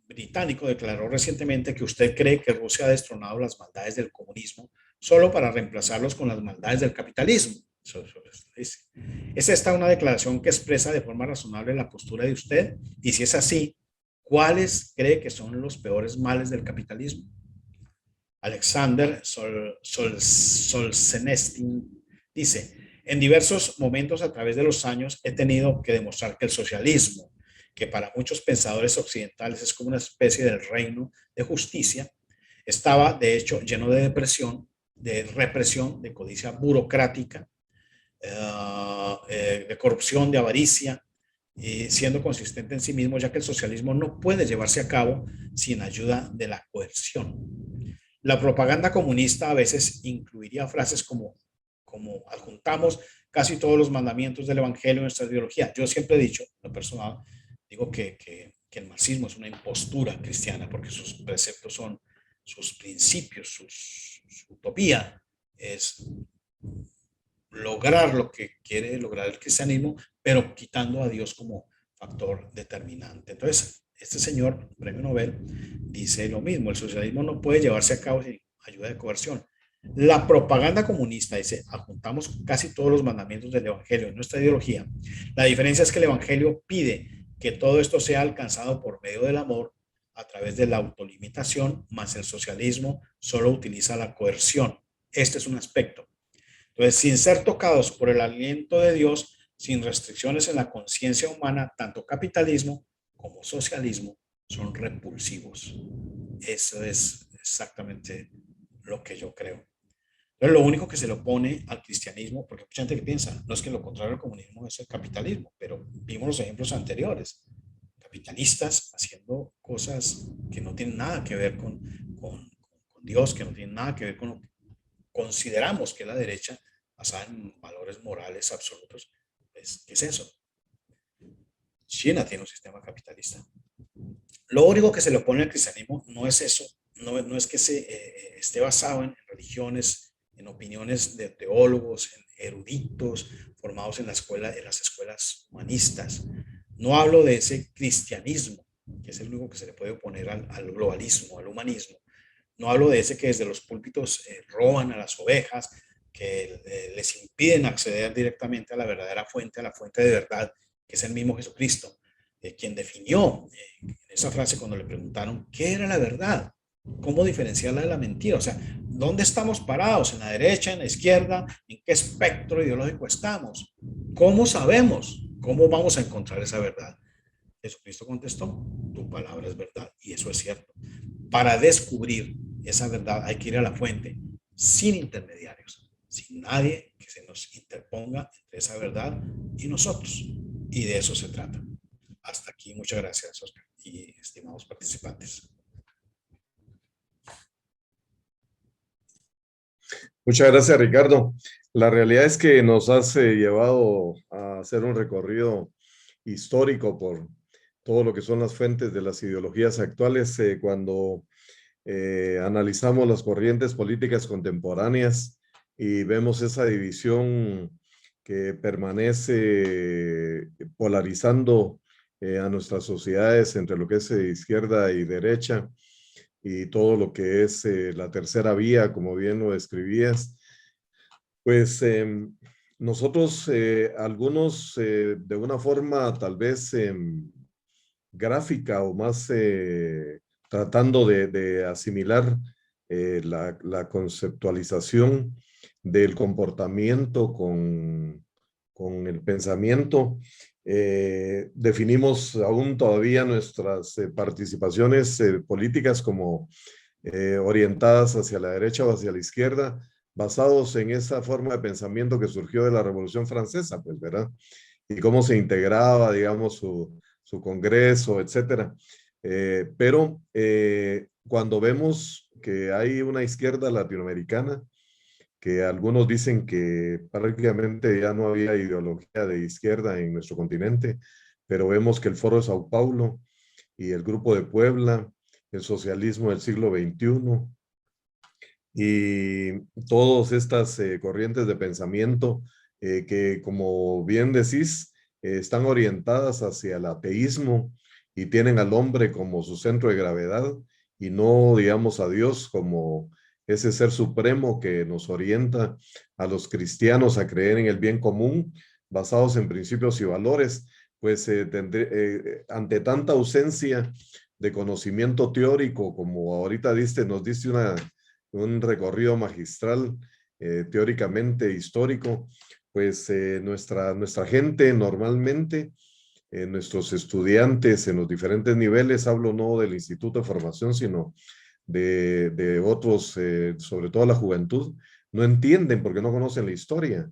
británico declaró recientemente que usted cree que Rusia ha destronado las maldades del comunismo solo para reemplazarlos con las maldades del capitalismo. ¿Es esta una declaración que expresa de forma razonable la postura de usted? Y si es así, ¿cuáles cree que son los peores males del capitalismo? Alexander Solzhenitsyn dice, en diversos momentos a través de los años he tenido que demostrar que el socialismo, que para muchos pensadores occidentales es como una especie del reino de justicia, estaba de hecho lleno de depresión, de represión, de codicia burocrática, de corrupción, de avaricia, y siendo consistente en sí mismo, ya que el socialismo no puede llevarse a cabo sin ayuda de la coerción. La propaganda comunista a veces incluiría frases como adjuntamos casi todos los mandamientos del evangelio en nuestra ideología. Yo siempre he dicho, lo personal, digo que el marxismo es una impostura cristiana porque sus preceptos son sus principios, su utopía es lograr lo que quiere lograr el cristianismo, pero quitando a Dios como factor determinante. Entonces, este señor, premio Nobel, dice lo mismo, el socialismo no puede llevarse a cabo sin ayuda de coerción. La propaganda comunista dice, adjuntamos casi todos los mandamientos del evangelio en nuestra ideología. La diferencia es que el evangelio pide que todo esto sea alcanzado por medio del amor a través de la autolimitación, más el socialismo solo utiliza la coerción. Este es un aspecto. Entonces, sin ser tocados por el aliento de Dios, sin restricciones en la conciencia humana, tanto capitalismo como socialismo son repulsivos. Eso es exactamente lo que yo creo. Entonces, lo único que se le opone al cristianismo, porque mucha gente que piensa, no es que lo contrario al comunismo es el capitalismo, pero vimos los ejemplos anteriores. Capitalistas haciendo cosas que no tienen nada que ver con Dios, que no tienen nada que ver con lo que consideramos que la derecha, basada en valores morales absolutos, pues, ¿qué es eso? China tiene un sistema capitalista. Lo único que se le opone al cristianismo no es eso, no es que esté basado en religiones, en opiniones de teólogos, en eruditos formados en las escuelas humanistas. No hablo de ese cristianismo, que es el único que se le puede oponer al globalismo, al humanismo. No hablo de ese que desde los púlpitos roban a las ovejas, que les impiden acceder directamente a la verdadera fuente, a la fuente de verdad, que es el mismo Jesucristo, quien definió en esa frase cuando le preguntaron qué era la verdad, cómo diferenciarla de la mentira, o sea, ¿dónde estamos parados? ¿En la derecha, en la izquierda? ¿En qué espectro ideológico estamos? ¿Cómo sabemos? ¿Cómo vamos a encontrar esa verdad? Jesucristo contestó, tu palabra es verdad, y eso es cierto. Para descubrir esa verdad hay que ir a la fuente, sin intermediarios, sin nadie que se nos interponga entre esa verdad y nosotros. Y de eso se trata. Hasta aquí, muchas gracias, Oscar, y estimados participantes. Muchas gracias, Ricardo. La realidad es que nos has llevado a hacer un recorrido histórico por todo lo que son las fuentes de las ideologías actuales cuando analizamos las corrientes políticas contemporáneas y vemos esa división que permanece polarizando a nuestras sociedades entre lo que es izquierda y derecha y todo lo que es la tercera vía, como bien lo describías. Pues nosotros, algunos de una forma tal vez gráfica o más tratando de asimilar la conceptualización del comportamiento con el pensamiento. Definimos aún todavía nuestras participaciones políticas como orientadas hacia la derecha o hacia la izquierda, basados en esa forma de pensamiento que surgió de la Revolución Francesa, pues, ¿verdad? Y cómo se integraba, digamos, su congreso, etcétera. Pero cuando vemos que hay una izquierda latinoamericana, que algunos dicen que prácticamente ya no había ideología de izquierda en nuestro continente, pero vemos que el Foro de Sao Paulo y el Grupo de Puebla, el socialismo del siglo XXI y todas estas corrientes de pensamiento que como bien decís, están orientadas hacia el ateísmo y tienen al hombre como su centro de gravedad y no, digamos, a Dios como ese ser supremo que nos orienta a los cristianos a creer en el bien común basados en principios y valores, pues ante tanta ausencia de conocimiento teórico, como ahorita nos diste un recorrido magistral teóricamente histórico, pues nuestra gente normalmente, nuestros estudiantes en los diferentes niveles, hablo no del Instituto de Formación, sino de otros, sobre todo la juventud, no entienden porque no conocen la historia.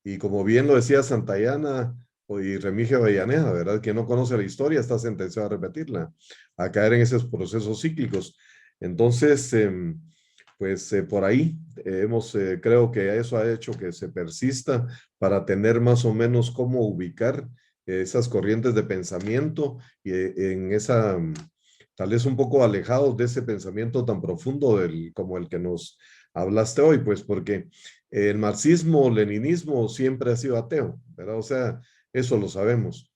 Y como bien lo decía Santayana y Remigio Avellaneda, ¿verdad? Quien no conoce la historia está sentenciado a repetirla, a caer en esos procesos cíclicos. Entonces, pues por ahí creo que eso ha hecho que se persista para tener más o menos cómo ubicar esas corrientes de pensamiento y en esa, tal vez un poco alejados de ese pensamiento tan profundo como el que nos hablaste hoy, pues porque el marxismo, leninismo siempre ha sido ateo, ¿verdad? O sea, eso lo sabemos.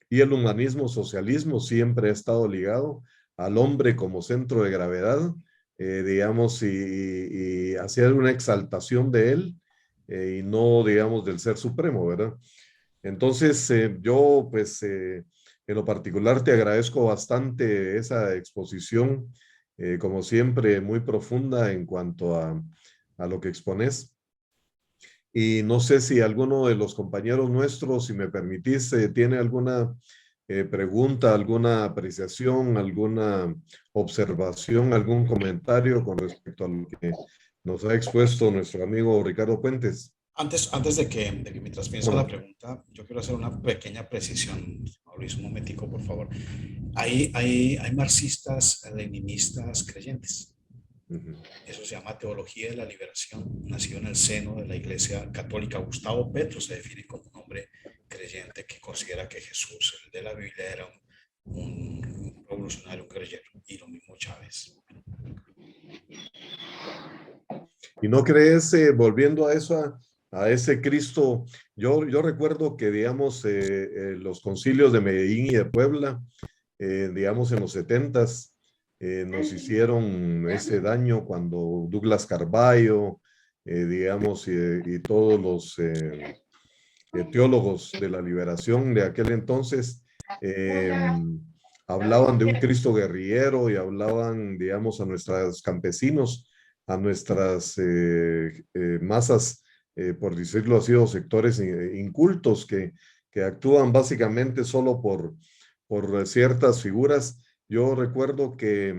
Y el humanismo, socialismo siempre ha estado ligado al hombre como centro de gravedad, digamos, y hacia una exaltación de él y no, digamos, del ser supremo, ¿verdad? Entonces, yo, pues, en lo particular te agradezco bastante esa exposición, como siempre, muy profunda en cuanto a lo que expones. Y no sé si alguno de los compañeros nuestros, si me permitís, tiene alguna pregunta, alguna apreciación, alguna observación, algún comentario con respecto a lo que nos ha expuesto nuestro amigo Ricardo Puentes. Antes de que mientras piensa la Bueno, pregunta, yo quiero hacer una pequeña precisión. Mauricio, un momentico, por favor. Hay marxistas, leninistas creyentes. ujú. Eso se llama teología de la liberación. Nació en el seno de la Iglesia Católica. Gustavo Petro se define como un hombre creyente que considera que Jesús, el de la Biblia, era un revolucionario, un guerrillero. Y lo mismo Chávez. ¿Y no crees, volviendo a eso, a ese Cristo, yo recuerdo que, digamos, los concilios de Medellín y de Puebla, digamos, en los setentas, nos hicieron ese daño cuando Douglas Carballo, digamos, y todos los teólogos de la liberación de aquel entonces, hablaban de un Cristo guerrillero y hablaban, digamos, a nuestros campesinos, a nuestras masas, por decirlo así, o sectores incultos que actúan básicamente solo por ciertas figuras. Yo recuerdo que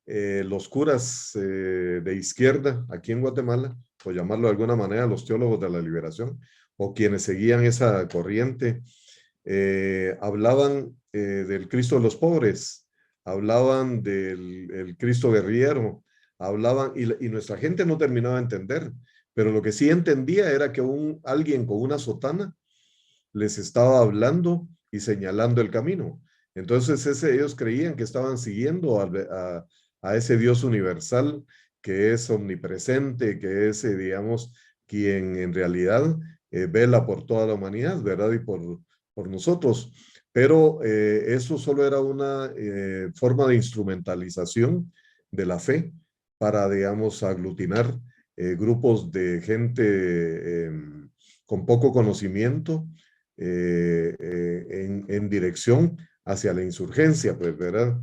los curas de izquierda aquí en Guatemala, por llamarlo de alguna manera, los teólogos de la liberación, o quienes seguían esa corriente, hablaban del Cristo de los pobres, hablaban del el Cristo guerrillero, hablaban, y nuestra gente no terminaba de entender, pero lo que sí entendía era que alguien con una sotana les estaba hablando y señalando el camino. Entonces ellos creían que estaban siguiendo a ese Dios universal que es omnipresente, que es, digamos, quien en realidad vela por toda la humanidad, ¿verdad? Y por nosotros. Pero eso solo era una forma de instrumentalización de la fe para, digamos, aglutinar grupos de gente con poco conocimiento en dirección hacia la insurgencia, pues, ¿verdad?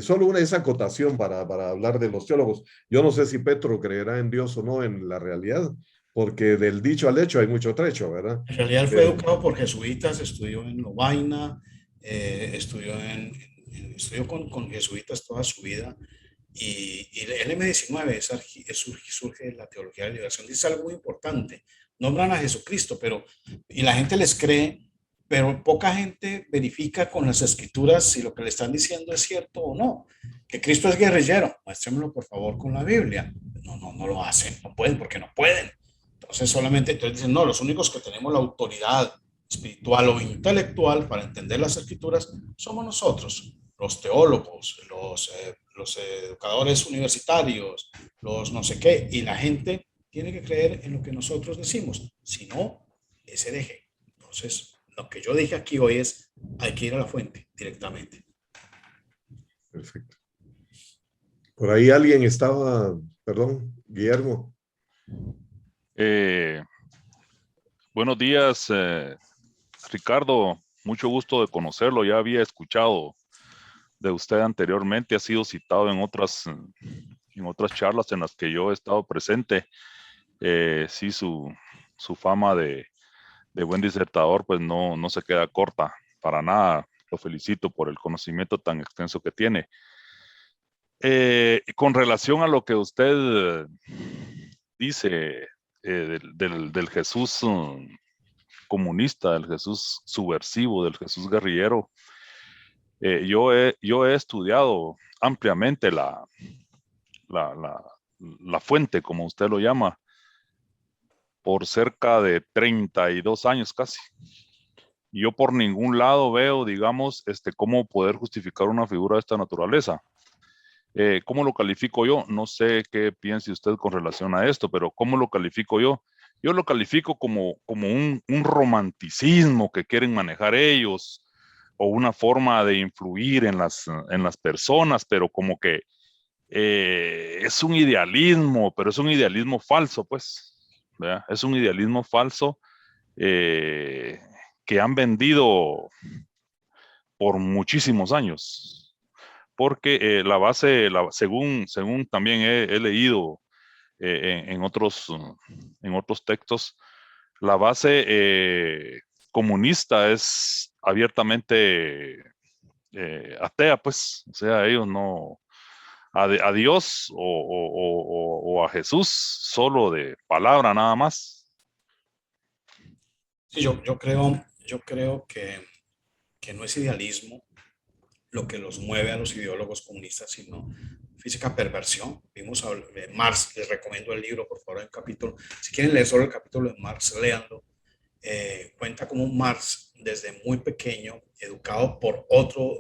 Solo esa acotación para hablar de los teólogos. Yo no sé si Petro creerá en Dios o no en la realidad, porque del dicho al hecho hay mucho trecho, ¿verdad? En realidad él fue Pero, educado por jesuitas, estudió en Lovaina, estudió con jesuitas toda su vida. Y el M19 surge la teología de la liberación. Dice algo muy importante. Nombran a Jesucristo, y la gente les cree, pero poca gente verifica con las escrituras si lo que le están diciendo es cierto o no. Que Cristo es guerrillero, muéstrenmelo por favor con la Biblia. No lo hacen, no pueden porque no pueden. Entonces dicen, no, los únicos que tenemos la autoridad espiritual o intelectual para entender las escrituras somos nosotros, los teólogos, los educadores universitarios, los no sé qué, y la gente tiene que creer en lo que nosotros decimos. Si no, es hereje. Entonces, lo que yo dije aquí hoy es, hay que ir a la fuente directamente. Perfecto. Por ahí alguien estaba, perdón, Guillermo. Buenos días, Ricardo. Mucho gusto de conocerlo. Ya había escuchado de usted anteriormente. Ha sido citado en otras charlas en las que yo he estado presente. Sí, su fama de buen disertador pues no se queda corta para nada. Lo felicito por el conocimiento tan extenso que tiene. Con relación a lo que usted dice del Jesús comunista, del Jesús subversivo, del Jesús guerrillero, yo he estudiado ampliamente la fuente, como usted lo llama, por cerca de 32 años casi. Yo por ningún lado veo, digamos, cómo poder justificar una figura de esta naturaleza. ¿Cómo lo califico yo? No sé qué piense usted con relación a esto, pero ¿cómo lo califico yo? Yo lo califico como un romanticismo que quieren manejar ellos, o una forma de influir en las personas, pero como que es un idealismo, pero es un idealismo falso, pues, ¿verdad? Es un idealismo falso eh, que han vendido por muchísimos años, porque la base, según también he leído en otros textos, la base comunista es abiertamente atea, pues, o sea, ellos no, a Dios o a Jesús solo de palabra nada más. Sí, yo creo que no es idealismo lo que los mueve a los ideólogos comunistas, sino física perversión. Vimos a Marx, les recomiendo el libro, por favor, en capítulo. Si quieren leer solo el capítulo de Marx, léanlo. Cuenta como Marx, desde muy pequeño, educado por otro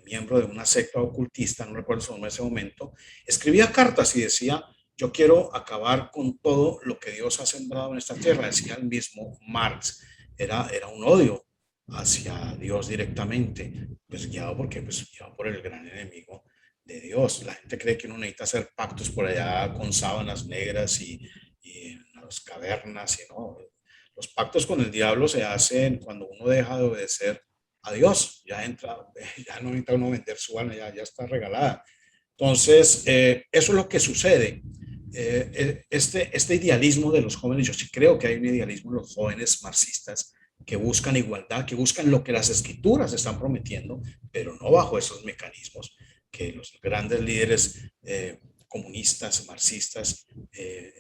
miembro de una secta ocultista, no recuerdo su nombre en ese momento, escribía cartas y decía, yo quiero acabar con todo lo que Dios ha sembrado en esta tierra, decía el mismo Marx. Era un odio hacia Dios directamente, pues guiado porque pues guiado por el gran enemigo de Dios. La gente cree que uno necesita hacer pactos por allá con sábanas negras y en las cavernas, y no. Los pactos con el diablo se hacen cuando uno deja de obedecer a Dios. Ya entra, ya no necesita uno vender su alma, ya está regalada. Entonces, eso es lo que sucede. Este idealismo de los jóvenes, yo sí creo que hay un idealismo en los jóvenes marxistas que buscan igualdad, que buscan lo que las escrituras están prometiendo, pero no bajo esos mecanismos que los grandes líderes comunistas, marxistas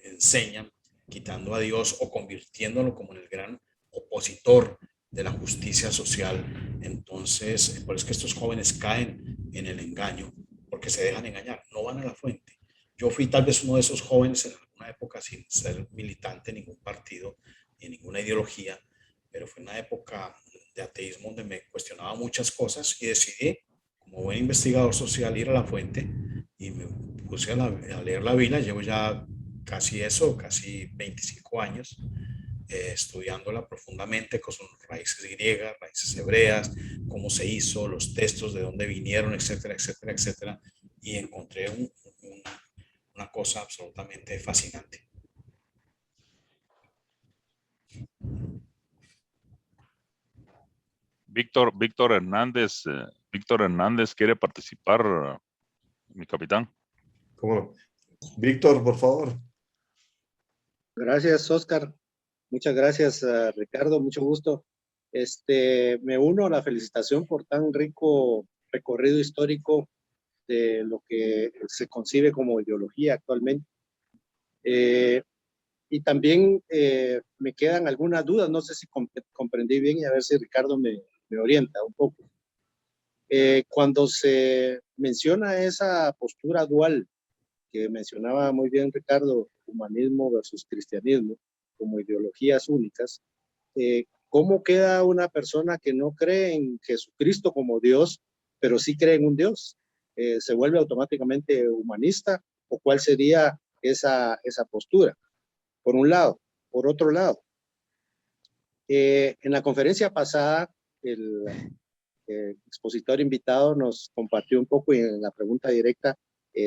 enseñan, quitando a Dios o convirtiéndolo como en el gran opositor de la justicia social. Entonces, por eso es que estos jóvenes caen en el engaño, porque se dejan engañar, no van a la fuente. Yo fui tal vez uno de esos jóvenes en alguna época sin ser militante en ningún partido ni en ninguna ideología, pero fue una época de ateísmo donde me cuestionaba muchas cosas y decidí, como buen investigador social, ir a la fuente y me puse a leer la Biblia. Llevo ya casi 25 años estudiándola profundamente con sus raíces griegas, raíces hebreas, cómo se hizo, los textos, de dónde vinieron, etcétera, etcétera, etcétera. Y encontré una cosa absolutamente fascinante. Víctor Hernández quiere participar, mi capitán. ¿Cómo no? Víctor, por favor. Gracias, Oscar. Muchas gracias, Ricardo. Mucho gusto. Me uno a la felicitación por tan rico recorrido histórico de lo que se concibe como ideología actualmente. Y también me quedan algunas dudas. No sé si comprendí bien y a ver si Ricardo me orienta un poco. Cuando se menciona esa postura dual que mencionaba muy bien Ricardo, humanismo versus cristianismo, como ideologías únicas, ¿cómo queda una persona que no cree en Jesucristo como Dios, pero sí cree en un Dios? ¿Se vuelve automáticamente humanista? ¿O cuál sería esa postura? Por un lado. Por otro lado, En la conferencia pasada, el expositor invitado nos compartió un poco en la pregunta directa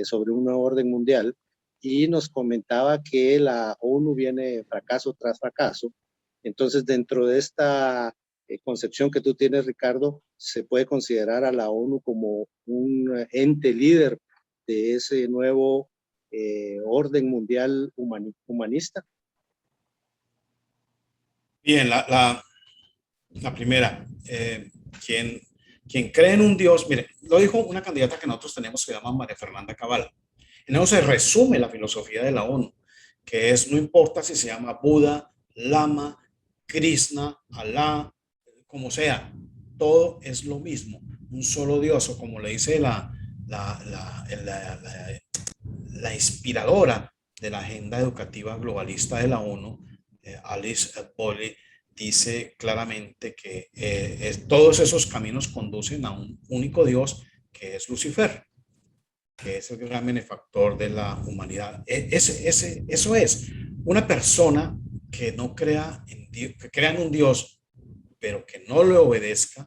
sobre un nuevo orden mundial y nos comentaba que la ONU viene fracaso tras fracaso. Entonces, dentro de esta concepción que tú tienes, Ricardo, se puede considerar a la ONU como un ente líder de ese nuevo orden mundial humanista. Bien, la primera, quien cree en un Dios, mire, lo dijo una candidata que nosotros tenemos, se llama María Fernanda Cabal. En eso se resume la filosofía de la ONU, que es, no importa si se llama Buda, Lama, Krishna, Alá, como sea, todo es lo mismo, un solo Dios, o como le dice la inspiradora de la agenda educativa globalista de la ONU, Alice Bolle, dice claramente que todos esos caminos conducen a un único Dios, que es Lucifer, que es el gran benefactor de la humanidad. Eso es una persona que no crea en Dios, que crea en un Dios, pero que no le obedezca,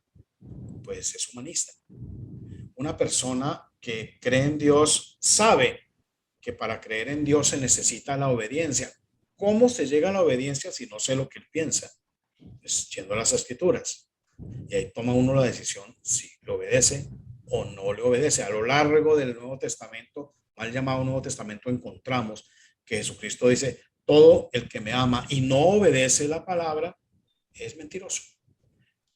pues es humanista. Una persona que cree en Dios sabe que para creer en Dios se necesita la obediencia. ¿Cómo se llega a la obediencia si no sé lo que él piensa? Pues yendo a las escrituras. Y ahí toma uno la decisión si le obedece o no le obedece. A lo largo del Nuevo Testamento, mal llamado Nuevo Testamento, encontramos que Jesucristo dice, todo el que me ama y no obedece la palabra es mentiroso.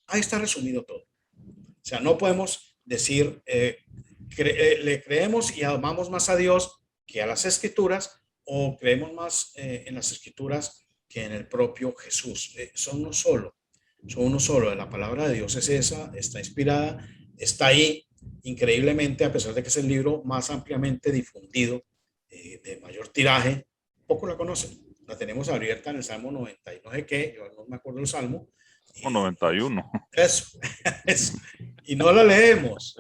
Ahí está resumido todo. O sea, no podemos decir, le creemos y amamos más a Dios que a las escrituras, o creemos más en las escrituras que en el propio Jesús. Son uno solo. La palabra de Dios es esa, está inspirada, está ahí increíblemente, a pesar de que es el libro más ampliamente difundido, de mayor tiraje, poco la conocen. La tenemos abierta en el Salmo 90 y no sé qué, yo no me acuerdo del Salmo. O 91. Eso. Y no la leemos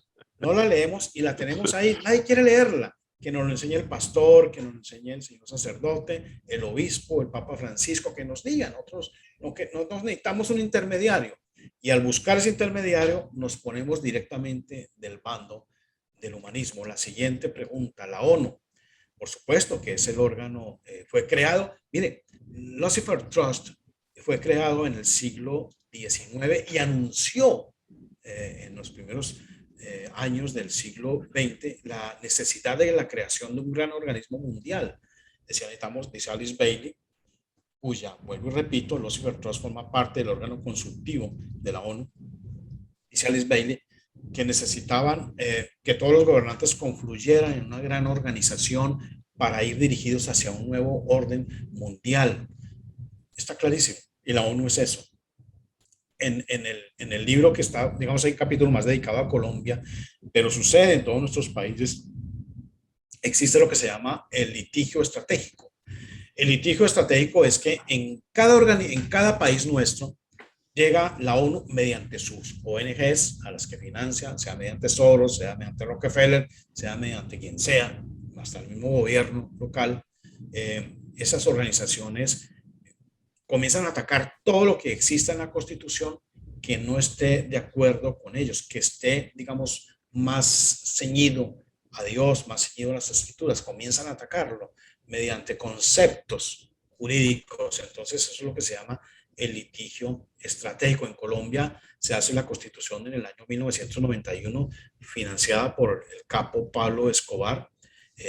y la tenemos ahí. Nadie quiere leerla. Que nos lo enseñe el pastor, que nos lo enseñe el señor sacerdote, el obispo, el Papa Francisco, que nos digan. Nosotros necesitamos un intermediario. Y al buscar ese intermediario, nos ponemos directamente del bando del humanismo. La siguiente pregunta, la ONU. Por supuesto que ese órgano fue creado. Mire, Lucifer Trust fue creado en el siglo XIX y anunció en los primeros años del siglo XX la necesidad de la creación de un gran organismo mundial. Dice Alice Bailey, cuya, vuelvo y repito, Lucifer Trust forma parte del órgano consultivo de la ONU. Dice Alice Bailey que necesitaban que todos los gobernantes confluyeran en una gran organización para ir dirigidos hacia un nuevo orden mundial. Está clarísimo. Y la ONU es eso. En el libro que está, digamos, hay un capítulo más dedicado a Colombia, pero sucede en todos nuestros países, existe lo que se llama el litigio estratégico. El litigio estratégico es que en cada país nuestro llega la ONU mediante sus ONGs a las que financia, sea mediante Soros, sea mediante Rockefeller, sea mediante quien sea, hasta el mismo gobierno local. Esas organizaciones comienzan a atacar todo lo que exista en la Constitución que no esté de acuerdo con ellos, que esté, digamos, más ceñido a Dios, más ceñido a las escrituras. Comienzan a atacarlo mediante conceptos jurídicos. Entonces, eso es lo que se llama el litigio estratégico. En Colombia se hace la Constitución en el año 1991, financiada por el capo Pablo Escobar,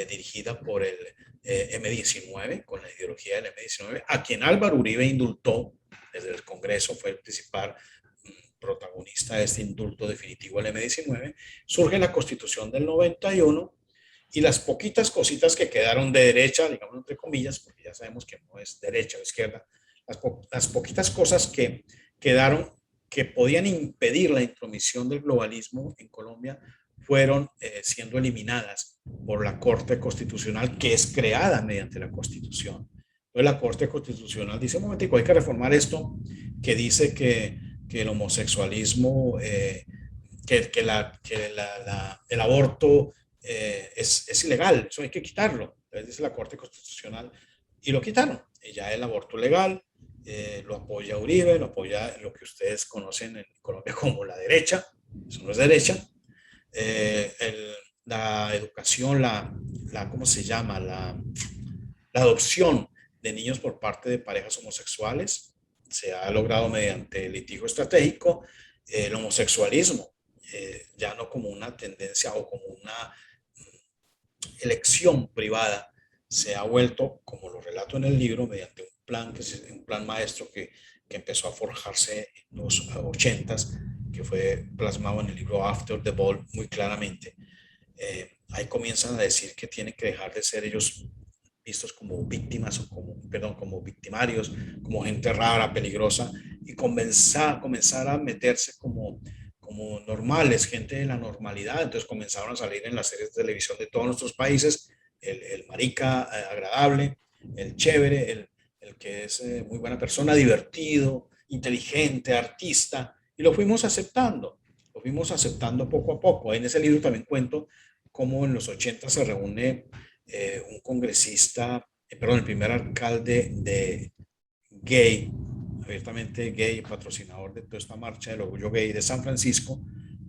dirigida por el M19, con la ideología del M19, a quien Álvaro Uribe indultó desde el Congreso, fue el principal protagonista de este indulto definitivo al M19. Surge la Constitución del 91 y las poquitas cositas que quedaron de derecha, digamos entre comillas, porque ya sabemos que no es derecha o izquierda, las poquitas cosas que quedaron que podían impedir la intromisión del globalismo en Colombia fueron siendo eliminadas por la Corte Constitucional, que es creada mediante la Constitución. Entonces la Corte Constitucional dice, un momentico, hay que reformar esto, que dice que el homosexualismo, que el aborto es ilegal, eso hay que quitarlo. Entonces dice la Corte Constitucional, y lo quitaron. Y ya el aborto legal, lo apoya Uribe, lo apoya lo que ustedes conocen en Colombia como la derecha, eso no es derecha. La educación, ¿cómo se llama? La adopción de niños por parte de parejas homosexuales se ha logrado mediante el litigio estratégico. El homosexualismo, ya no como una tendencia o como una elección privada, se ha vuelto, como lo relato en el libro, mediante un plan maestro que empezó a forjarse en los 80s, que fue plasmado en el libro After the Ball muy claramente. Ahí comienzan a decir que tienen que dejar de ser ellos vistos como víctimas o como victimarios, como gente rara, peligrosa, y comenzar a meterse como normales, gente de la normalidad. Entonces comenzaron a salir en las series de televisión de todos nuestros países, el marica agradable, el chévere, el que es muy buena persona, divertido, inteligente, artista, y lo fuimos aceptando poco a poco. En ese libro también cuento cómo en los 80 se reúne un congresista, perdón, el primer alcalde de gay, abiertamente gay, patrocinador de toda esta marcha del orgullo gay de San Francisco,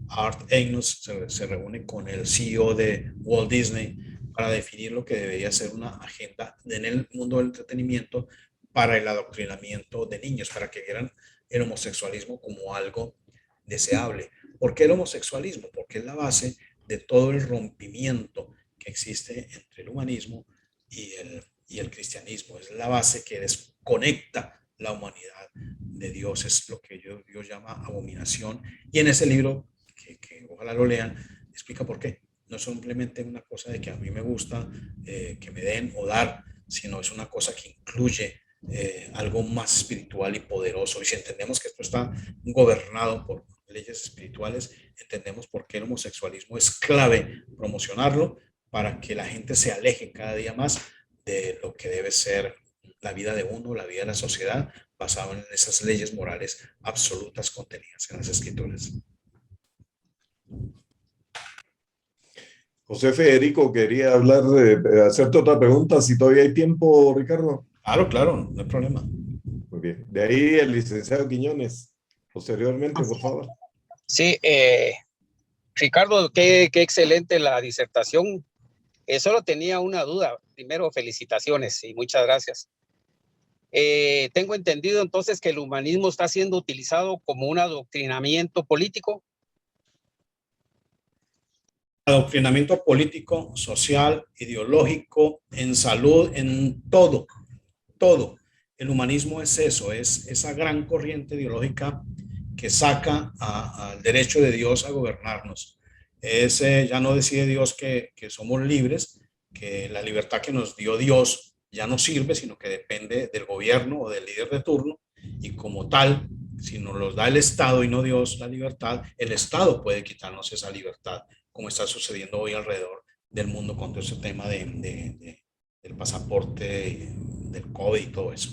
Art Amos, se reúne con el CEO de Walt Disney para definir lo que debería ser una agenda en el mundo del entretenimiento para el adoctrinamiento de niños, para que vieran el homosexualismo como algo deseable. ¿Por qué el homosexualismo? Porque es la base de todo el rompimiento que existe entre el humanismo y el cristianismo. Es la base que desconecta la humanidad de Dios, es lo que Dios llama abominación. Y en ese libro, que ojalá lo lean, explica por qué. No es simplemente una cosa de que a mí me gusta que me den o dar, sino es una cosa que incluye algo más espiritual y poderoso. Y si entendemos que esto está gobernado por leyes espirituales, entendemos por qué el homosexualismo es clave promocionarlo para que la gente se aleje cada día más de lo que debe ser la vida de uno, la vida de la sociedad, basado en esas leyes morales absolutas contenidas en las escrituras. José Federico quería hablar, hacerte otra pregunta, si todavía hay tiempo, Ricardo. Claro, no hay problema. Muy bien. De ahí el licenciado Quiñones, posteriormente, por favor. Sí, Ricardo, qué excelente la disertación. Solo tenía una duda. Primero, felicitaciones y muchas gracias. Tengo entendido entonces que el humanismo está siendo utilizado como un adoctrinamiento político. Adoctrinamiento político, social, ideológico, en salud, en todo. El humanismo es eso, es esa gran corriente ideológica que saca al derecho de Dios a gobernarnos. Ya no decide Dios que somos libres, que la libertad que nos dio Dios ya no sirve, sino que depende del gobierno o del líder de turno, y como tal, si nos los da el Estado y no Dios la libertad, el Estado puede quitarnos esa libertad, como está sucediendo hoy alrededor del mundo con todo ese tema del pasaporte, del COVID y todo eso.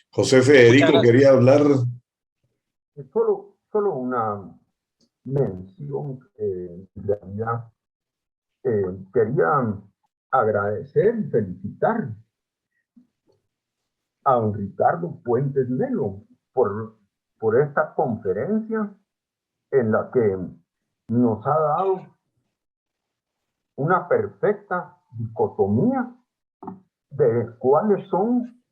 José Federico quería hablar. Solo una mención, en realidad. Quería agradecer y felicitar a don Ricardo Puentes Melo por esta conferencia en la que nos ha dado una perfecta dicotomía de cuáles son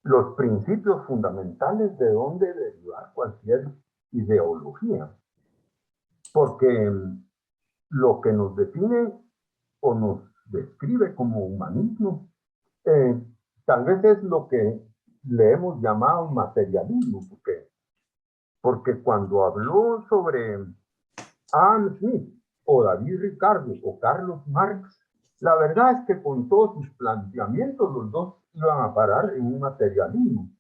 los principios fundamentales de dónde derivar cualquier ideología. Porque lo que nos define o nos describe como humanismo, tal vez es lo que le hemos llamado materialismo, porque cuando habló sobre Adam Smith o David Ricardo o Carlos Marx, la verdad es que con todos sus planteamientos los dos iban a parar en un materialismo.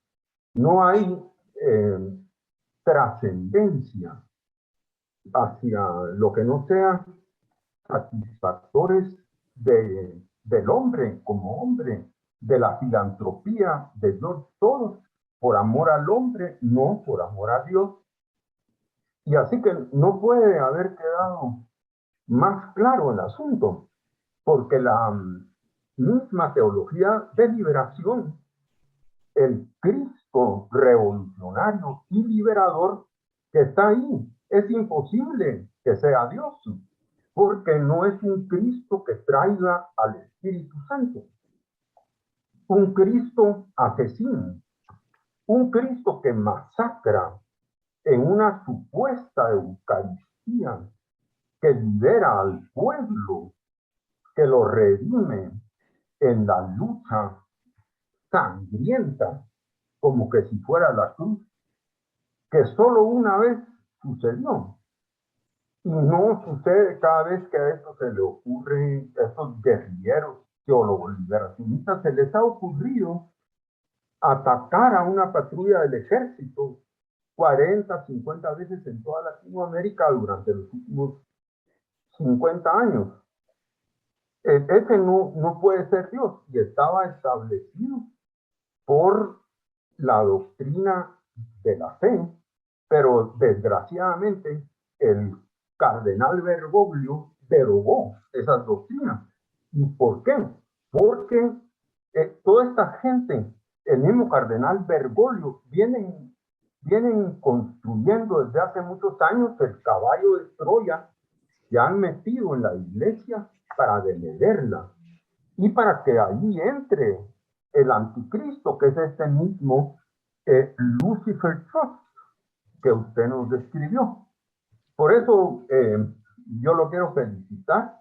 No hay trascendencia hacia lo que no sea satisfactores del hombre como hombre, de la filantropía de Dios, todos por amor al hombre, no por amor a Dios. Y así que no puede haber quedado más claro el asunto, porque misma teología de liberación, el Cristo revolucionario y liberador que está ahí. Es imposible que sea Dios, porque no es un Cristo que traiga al Espíritu Santo. Un Cristo asesino, un Cristo que masacra en una supuesta Eucaristía, que libera al pueblo, que lo redime en la lucha sangrienta, como que si fuera la cruz, que solo una vez sucedió. Y no sucede cada vez que a esto se le ocurre, a estos guerrilleros teólogos liberacionistas, se les ha ocurrido atacar a una patrulla del ejército 40, 50 veces en toda Latinoamérica durante los últimos 50 años. Ese no puede ser Dios, y estaba establecido por la doctrina de la fe, pero desgraciadamente el cardenal Bergoglio derogó esas doctrinas. ¿Y por qué? Porque toda esta gente, el mismo cardenal Bergoglio, vienen construyendo desde hace muchos años el caballo de Troya que han metido en la iglesia para demolerla y para que allí entre el anticristo, que es este mismo Lucifer Trust que usted nos describió. Por eso yo lo quiero felicitar,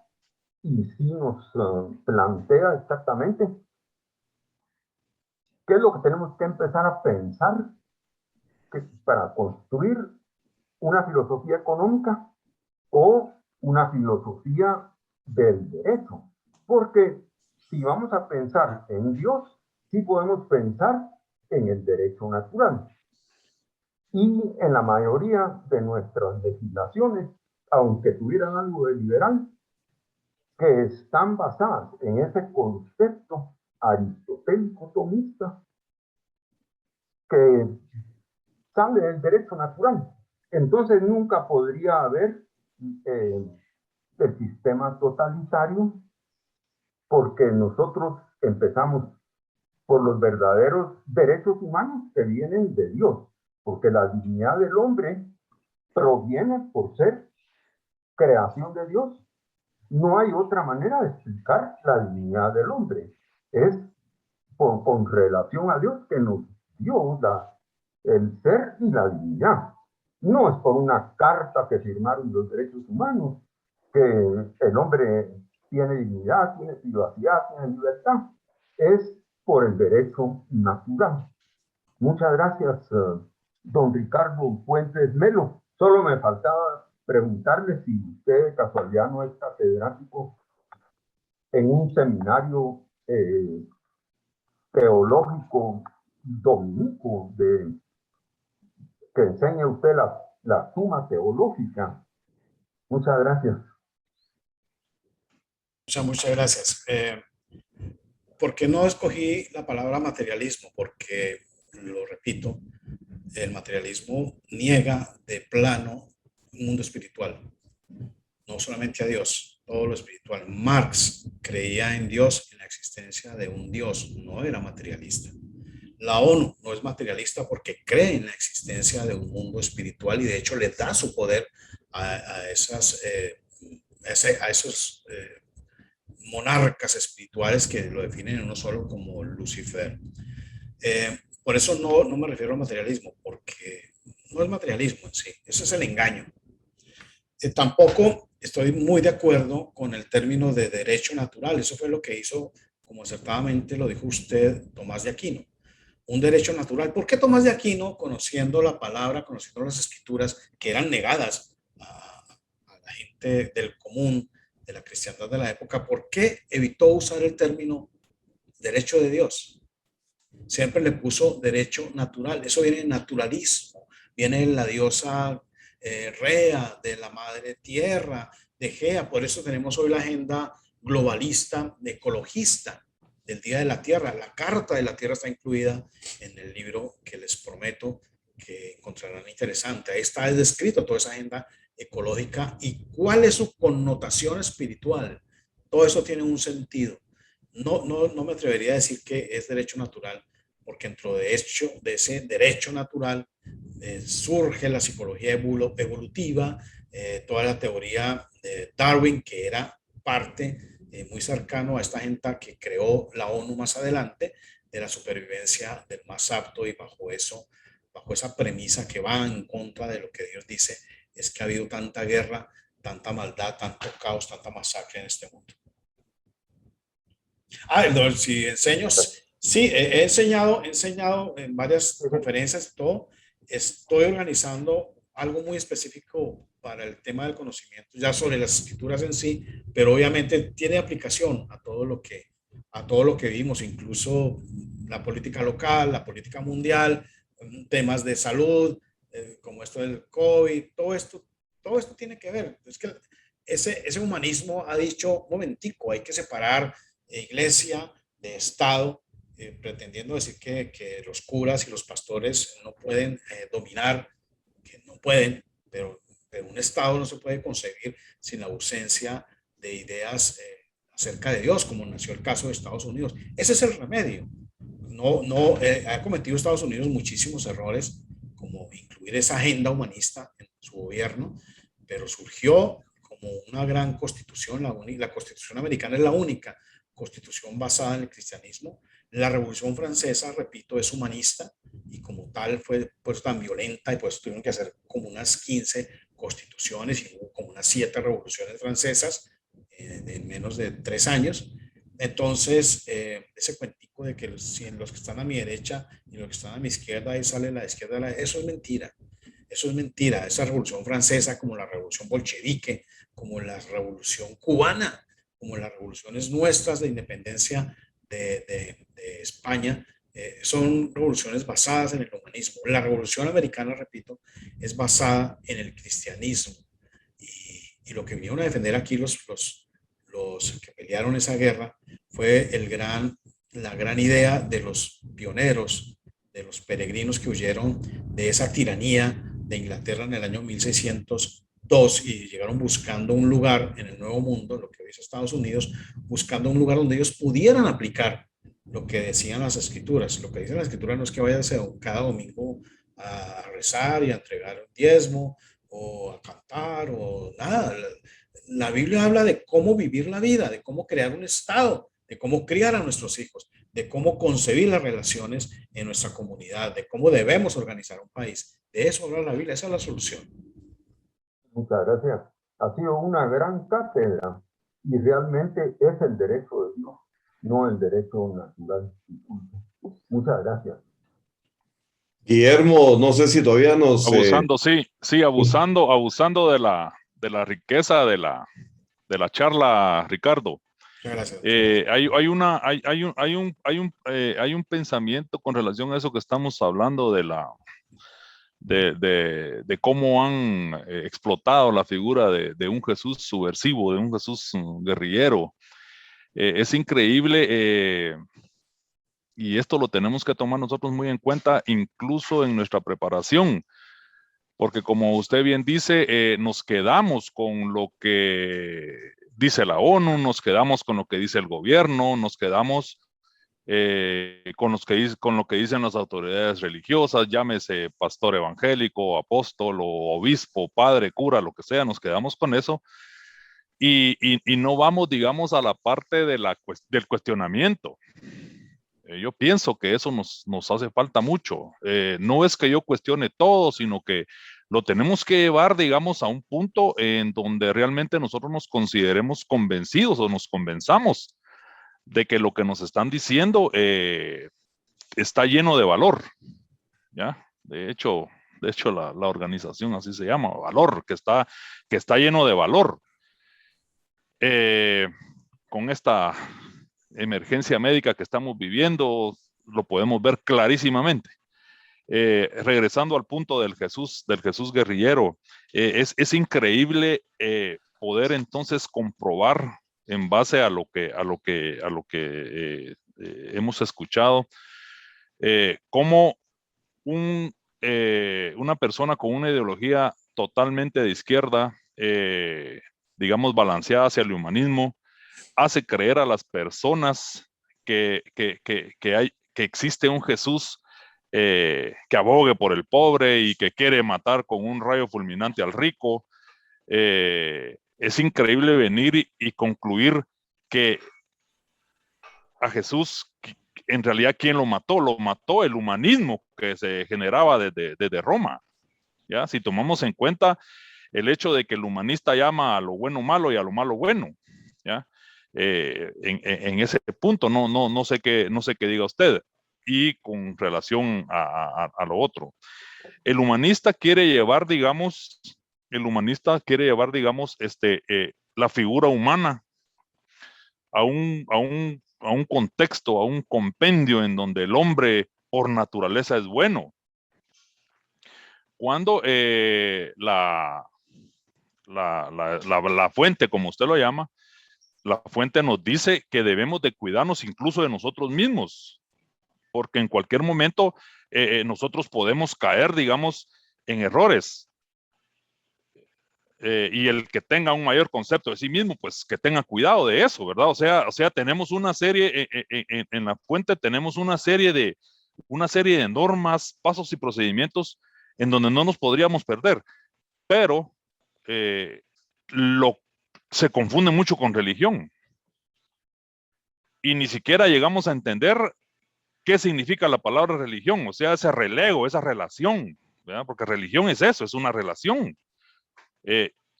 y sí nos plantea exactamente qué es lo que tenemos que empezar a pensar para construir una filosofía económica o una filosofía del derecho. Porque si vamos a pensar en Dios, sí podemos pensar en el derecho natural. Y en la mayoría de nuestras legislaciones, aunque tuvieran algo de liberal, que están basadas en ese concepto aristotélico tomista que sale del derecho natural. Entonces nunca podría haber el sistema totalitario, porque nosotros empezamos por los verdaderos derechos humanos que vienen de Dios, porque la dignidad del hombre proviene por ser creación de Dios. No hay otra manera de explicar la dignidad del hombre. Es con relación a Dios que nos dio el ser y la dignidad. No es por una carta que firmaron los derechos humanos que el hombre tiene dignidad, tiene privacidad, tiene libertad. Es por el derecho natural. Muchas gracias, don Ricardo Fuentes Melo. Solo me faltaba preguntarle si usted de casualidad no es catedrático en un seminario teológico dominico que enseña usted la suma teológica. Muchas gracias. Muchas gracias. ¿Por qué no escogí la palabra materialismo? Porque, lo repito, el materialismo niega de plano un mundo espiritual, no solamente a Dios, todo lo espiritual. Marx creía en Dios, en la existencia de un Dios, no era materialista. La ONU no es materialista porque cree en la existencia de un mundo espiritual y de hecho le da su poder a esos monarcas espirituales que lo definen uno solo como Lucifer. Por eso no me refiero al materialismo, porque no es materialismo en sí, eso es el engaño. Tampoco estoy muy de acuerdo con el término de derecho natural. Eso fue lo que hizo, como acertadamente lo dijo usted, Tomás de Aquino. Un derecho natural. ¿Por qué Tomás de Aquino, conociendo la palabra, conociendo las escrituras que eran negadas a la gente del común, de la cristiandad de la época, por qué evitó usar el término derecho de Dios? Siempre le puso derecho natural. Eso viene del naturalismo, viene de la diosa Rea, de la madre tierra, de Gea. Por eso tenemos hoy la agenda globalista, ecologista del Día de la Tierra. La Carta de la Tierra está incluida en el libro que les prometo que encontrarán interesante. Ahí está descrito toda esa agenda ecológica y cuál es su connotación espiritual. Todo eso tiene un sentido. no me atrevería a decir que es derecho natural, porque dentro de ese derecho natural surge la psicología evolutiva, toda la teoría de Darwin, que era parte muy cercano a esta gente que creó la ONU más adelante, de la supervivencia del más apto, y bajo esa premisa que va en contra de lo que Dios dice, es que ha habido tanta guerra, tanta maldad, tanto caos, tanta masacre en este mundo. Si enseño, sí, he enseñado en varias conferencias y todo. Estoy organizando algo muy específico para el tema del conocimiento, ya sobre las escrituras en sí, pero obviamente tiene aplicación a todo lo que vimos, incluso la política local, la política mundial, temas de salud, como esto del COVID, todo esto tiene que ver. Es que ese humanismo ha dicho, momentico, hay que separar iglesia de Estado, pretendiendo decir que los curas y los pastores no pueden dominar, que no pueden, pero un Estado no se puede concebir sin la ausencia de ideas acerca de Dios, como nació el caso de Estados Unidos. Ese es el remedio. Ha cometido Estados Unidos muchísimos errores, como incluir esa agenda humanista en su gobierno, pero surgió como una gran constitución. La Constitución americana es la única constitución basada en el cristianismo. La Revolución Francesa, repito, es humanista, y como tal fue pues tan violenta, y pues tuvieron que hacer como unas 15 constituciones y hubo como unas 7 revoluciones francesas en menos de 3 años. Entonces, ese cuentico de que los que están a mi derecha y los que están a mi izquierda, ahí sale la izquierda, eso es mentira. Eso es mentira. Esa revolución francesa, como la revolución bolchevique, como la revolución cubana, como las revoluciones nuestras de independencia de España, son revoluciones basadas en el humanismo. La revolución americana, repito, es basada en el cristianismo. Y lo que vinieron a defender aquí los que pelearon esa guerra fue la gran idea de los pioneros, de los peregrinos que huyeron de esa tiranía de Inglaterra en el año 1602 y llegaron buscando un lugar en el Nuevo Mundo, lo que hoy es Estados Unidos, buscando un lugar donde ellos pudieran aplicar lo que decían las escrituras. Lo que dicen las escrituras no es que vayas cada domingo a rezar y a entregar un diezmo o a cantar o nada. La Biblia habla de cómo vivir la vida, de cómo crear un estado, de cómo criar a nuestros hijos, de cómo concebir las relaciones en nuestra comunidad, de cómo debemos organizar un país. De eso habla la Biblia, esa es la solución. Muchas gracias. Ha sido una gran cátedra y realmente es el derecho de Dios, no el derecho natural. Muchas gracias. Guillermo, no sé si todavía nos... Abusando, sí, abusando de la riqueza de la charla, Ricardo. Gracias. Hay un pensamiento con relación a eso que estamos hablando de cómo han explotado la figura de un Jesús subversivo, de un Jesús guerrillero. Es increíble, y esto lo tenemos que tomar nosotros muy en cuenta, incluso en nuestra preparación, porque como usted bien dice, nos quedamos con lo que dice la ONU, nos quedamos con lo que dice el gobierno, nos quedamos con lo que dicen las autoridades religiosas, llámese pastor evangélico, apóstol o obispo, padre, cura, lo que sea, nos quedamos con eso y no vamos, digamos, a la parte del cuestionamiento. Yo pienso que eso nos hace falta mucho. No es que yo cuestione todo, sino que lo tenemos que llevar, digamos, a un punto en donde realmente nosotros nos consideremos convencidos o nos convenzamos de que lo que nos están diciendo está lleno de valor, ¿ya? De hecho la organización así se llama, valor, que está lleno de valor. Con esta emergencia médica que estamos viviendo, lo podemos ver clarísimamente. Regresando al punto del Jesús guerrillero, es increíble poder entonces comprobar en base a lo que hemos escuchado, cómo una persona con una ideología totalmente de izquierda, digamos balanceada hacia el humanismo, hace creer a las personas que existe un Jesús que abogue por el pobre y que quiere matar con un rayo fulminante al rico. Es increíble venir y concluir que a Jesús, en realidad, ¿quién lo mató? Lo mató el humanismo que se generaba desde Roma. ¿Ya? Si tomamos en cuenta el hecho de que el humanista llama a lo bueno malo y a lo malo bueno, ¿ya? En ese punto no sé qué diga usted. Y con relación a lo otro, el humanista quiere llevar, digamos, la figura humana a un contexto, a un compendio en donde el hombre por naturaleza es bueno. Cuando la fuente, como usted lo llama, la fuente nos dice que debemos de cuidarnos incluso de nosotros mismos, porque en cualquier momento nosotros podemos caer, digamos, en errores. Y el que tenga un mayor concepto de sí mismo, pues que tenga cuidado de eso, ¿verdad? O sea, tenemos una serie, en la fuente tenemos una serie de normas, pasos y procedimientos en donde no nos podríamos perder, pero se confunde mucho con religión. Y ni siquiera llegamos a entender qué significa la palabra religión, o sea, ese relego, esa relación, ¿verdad? Porque religión es eso, es una relación.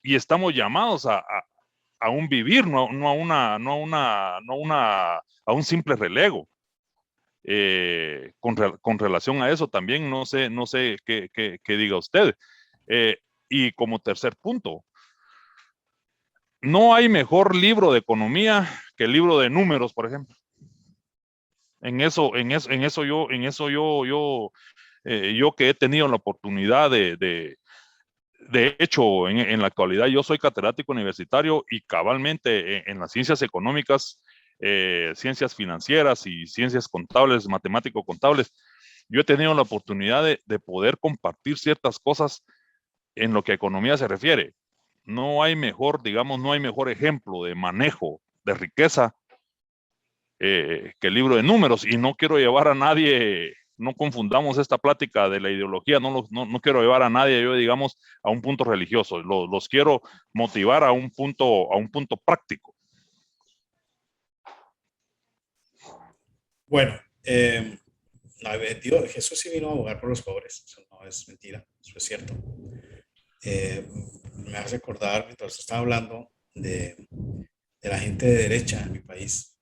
Y estamos llamados a un vivir, a un simple relego. Con relación a eso también no sé qué diga usted. Y como tercer punto, no hay mejor libro de economía que el libro de números, por ejemplo. En eso yo que he tenido la oportunidad de hecho, en la actualidad yo soy catedrático universitario y cabalmente en las ciencias económicas, ciencias financieras y ciencias contables, matemático-contables, yo he tenido la oportunidad de poder compartir ciertas cosas en lo que a economía se refiere. No hay mejor ejemplo de manejo de riqueza que el libro de números, y no quiero llevar a nadie, no confundamos esta plática de la ideología, no quiero llevar a nadie, yo digamos, a un punto religioso, los quiero motivar a un punto práctico. Bueno, Jesús sí vino a abogar por los pobres, eso no es mentira, eso es cierto. Me hace recordar, mientras estaba hablando, de la gente de derecha en mi país,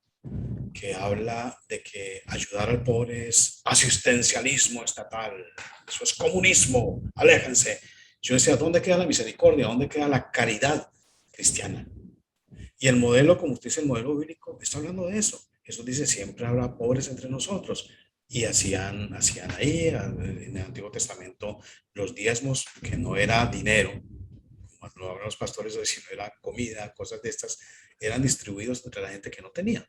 que habla de que ayudar al pobre es asistencialismo estatal, eso es comunismo, aléjense. Yo decía, ¿dónde queda la misericordia? ¿Dónde queda la caridad cristiana? Y el modelo, como usted dice, el modelo bíblico, está hablando de eso. Jesús dice, siempre habrá pobres entre nosotros. Y hacían ahí, en el Antiguo Testamento, los diezmos, que no era dinero, como lo hablan los pastores, sino era comida, cosas de estas, eran distribuidos entre la gente que no tenía.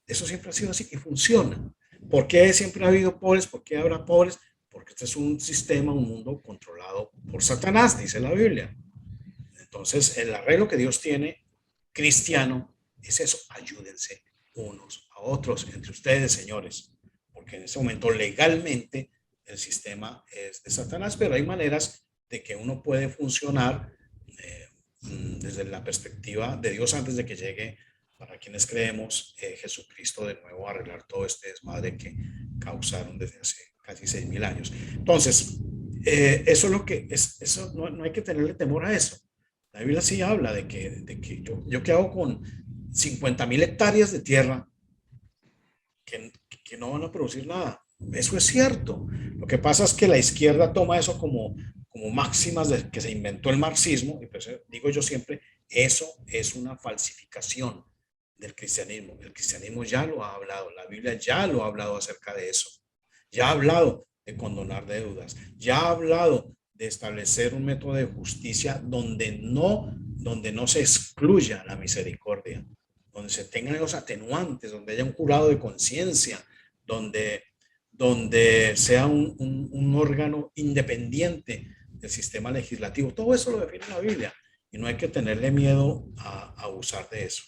Eso siempre ha sido así y funciona. ¿Por qué siempre ha habido pobres? ¿Por qué habrá pobres? Porque este es un sistema, un mundo controlado por Satanás, dice la Biblia. Entonces, el arreglo que Dios tiene cristiano es eso: ayúdense unos a otros, entre ustedes, señores, porque en ese momento legalmente el sistema es de Satanás, pero hay maneras de que uno puede funcionar desde la perspectiva de Dios antes de que llegue, para quienes creemos, Jesucristo de nuevo a arreglar todo este desmadre que causaron desde hace casi 6,000 años. Entonces, eso es lo que es, eso no hay que tenerle temor a eso. La Biblia sí habla de que yo qué hago con 50,000 hectáreas de tierra que no van a producir nada. Eso es cierto. Lo que pasa es que la izquierda toma eso como máximas de que se inventó el marxismo, y pues digo yo siempre, eso es una falsificación del cristianismo. El cristianismo ya lo ha hablado, la Biblia ya lo ha hablado acerca de eso, ya ha hablado de condonar deudas, ya ha hablado de establecer un método de justicia donde no se excluya la misericordia, donde se tengan los atenuantes, donde haya un jurado de conciencia, donde sea un órgano independiente del sistema legislativo. Todo eso lo define la Biblia y no hay que tenerle miedo a abusar de eso.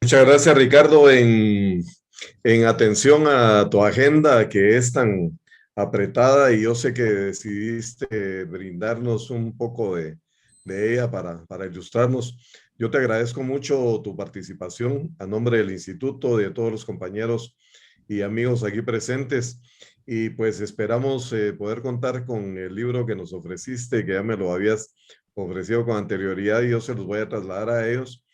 Muchas gracias, Ricardo, en atención a tu agenda que es tan apretada y yo sé que decidiste brindarnos un poco de ella para ilustrarnos. Yo te agradezco mucho tu participación a nombre del instituto, de todos los compañeros y amigos aquí presentes y pues esperamos poder contar con el libro que nos ofreciste, que ya me lo habías ofrecido con anterioridad y yo se los voy a trasladar a ellos.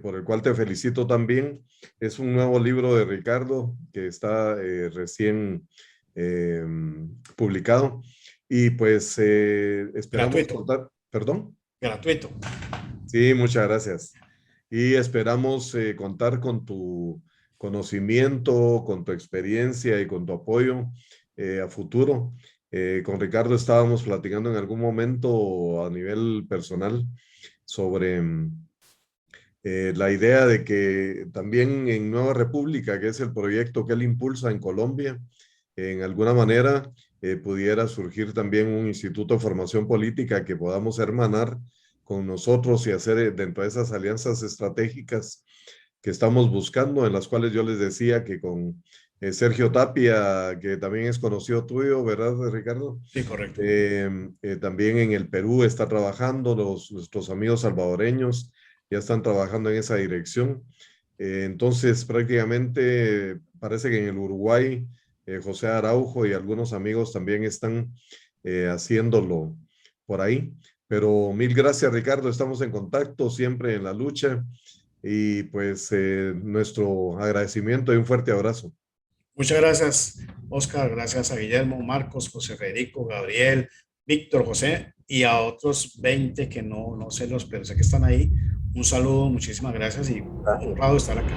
Por el cual te felicito también. Es un nuevo libro de Ricardo que está recién eh, publicado y pues esperamos Gratuito, contar, perdón. gratuito. Sí, muchas gracias. Y esperamos contar con tu conocimiento, con tu experiencia y con tu apoyo a futuro. Con Ricardo estábamos platicando en algún momento a nivel personal sobre la idea de que también en Nueva República, que es el proyecto que él impulsa en Colombia, en alguna manera pudiera surgir también un instituto de formación política que podamos hermanar con nosotros y hacer dentro de esas alianzas estratégicas que estamos buscando, en las cuales yo les decía que con Sergio Tapia, que también es conocido tuyo, ¿verdad, Ricardo? Sí, correcto. También en el Perú está trabajando, nuestros amigos salvadoreños ya están trabajando en esa dirección. Entonces, prácticamente parece que en el Uruguay, José Araujo y algunos amigos también están haciéndolo por ahí. Pero mil gracias, Ricardo. Estamos en contacto, siempre en la lucha. Y pues nuestro agradecimiento y un fuerte abrazo. Muchas gracias, Oscar. Gracias a Guillermo, Marcos, José Federico, Gabriel, Víctor, José y a otros 20 que no sé los, pero sé que están ahí. Un saludo, muchísimas gracias y honrado de estar acá.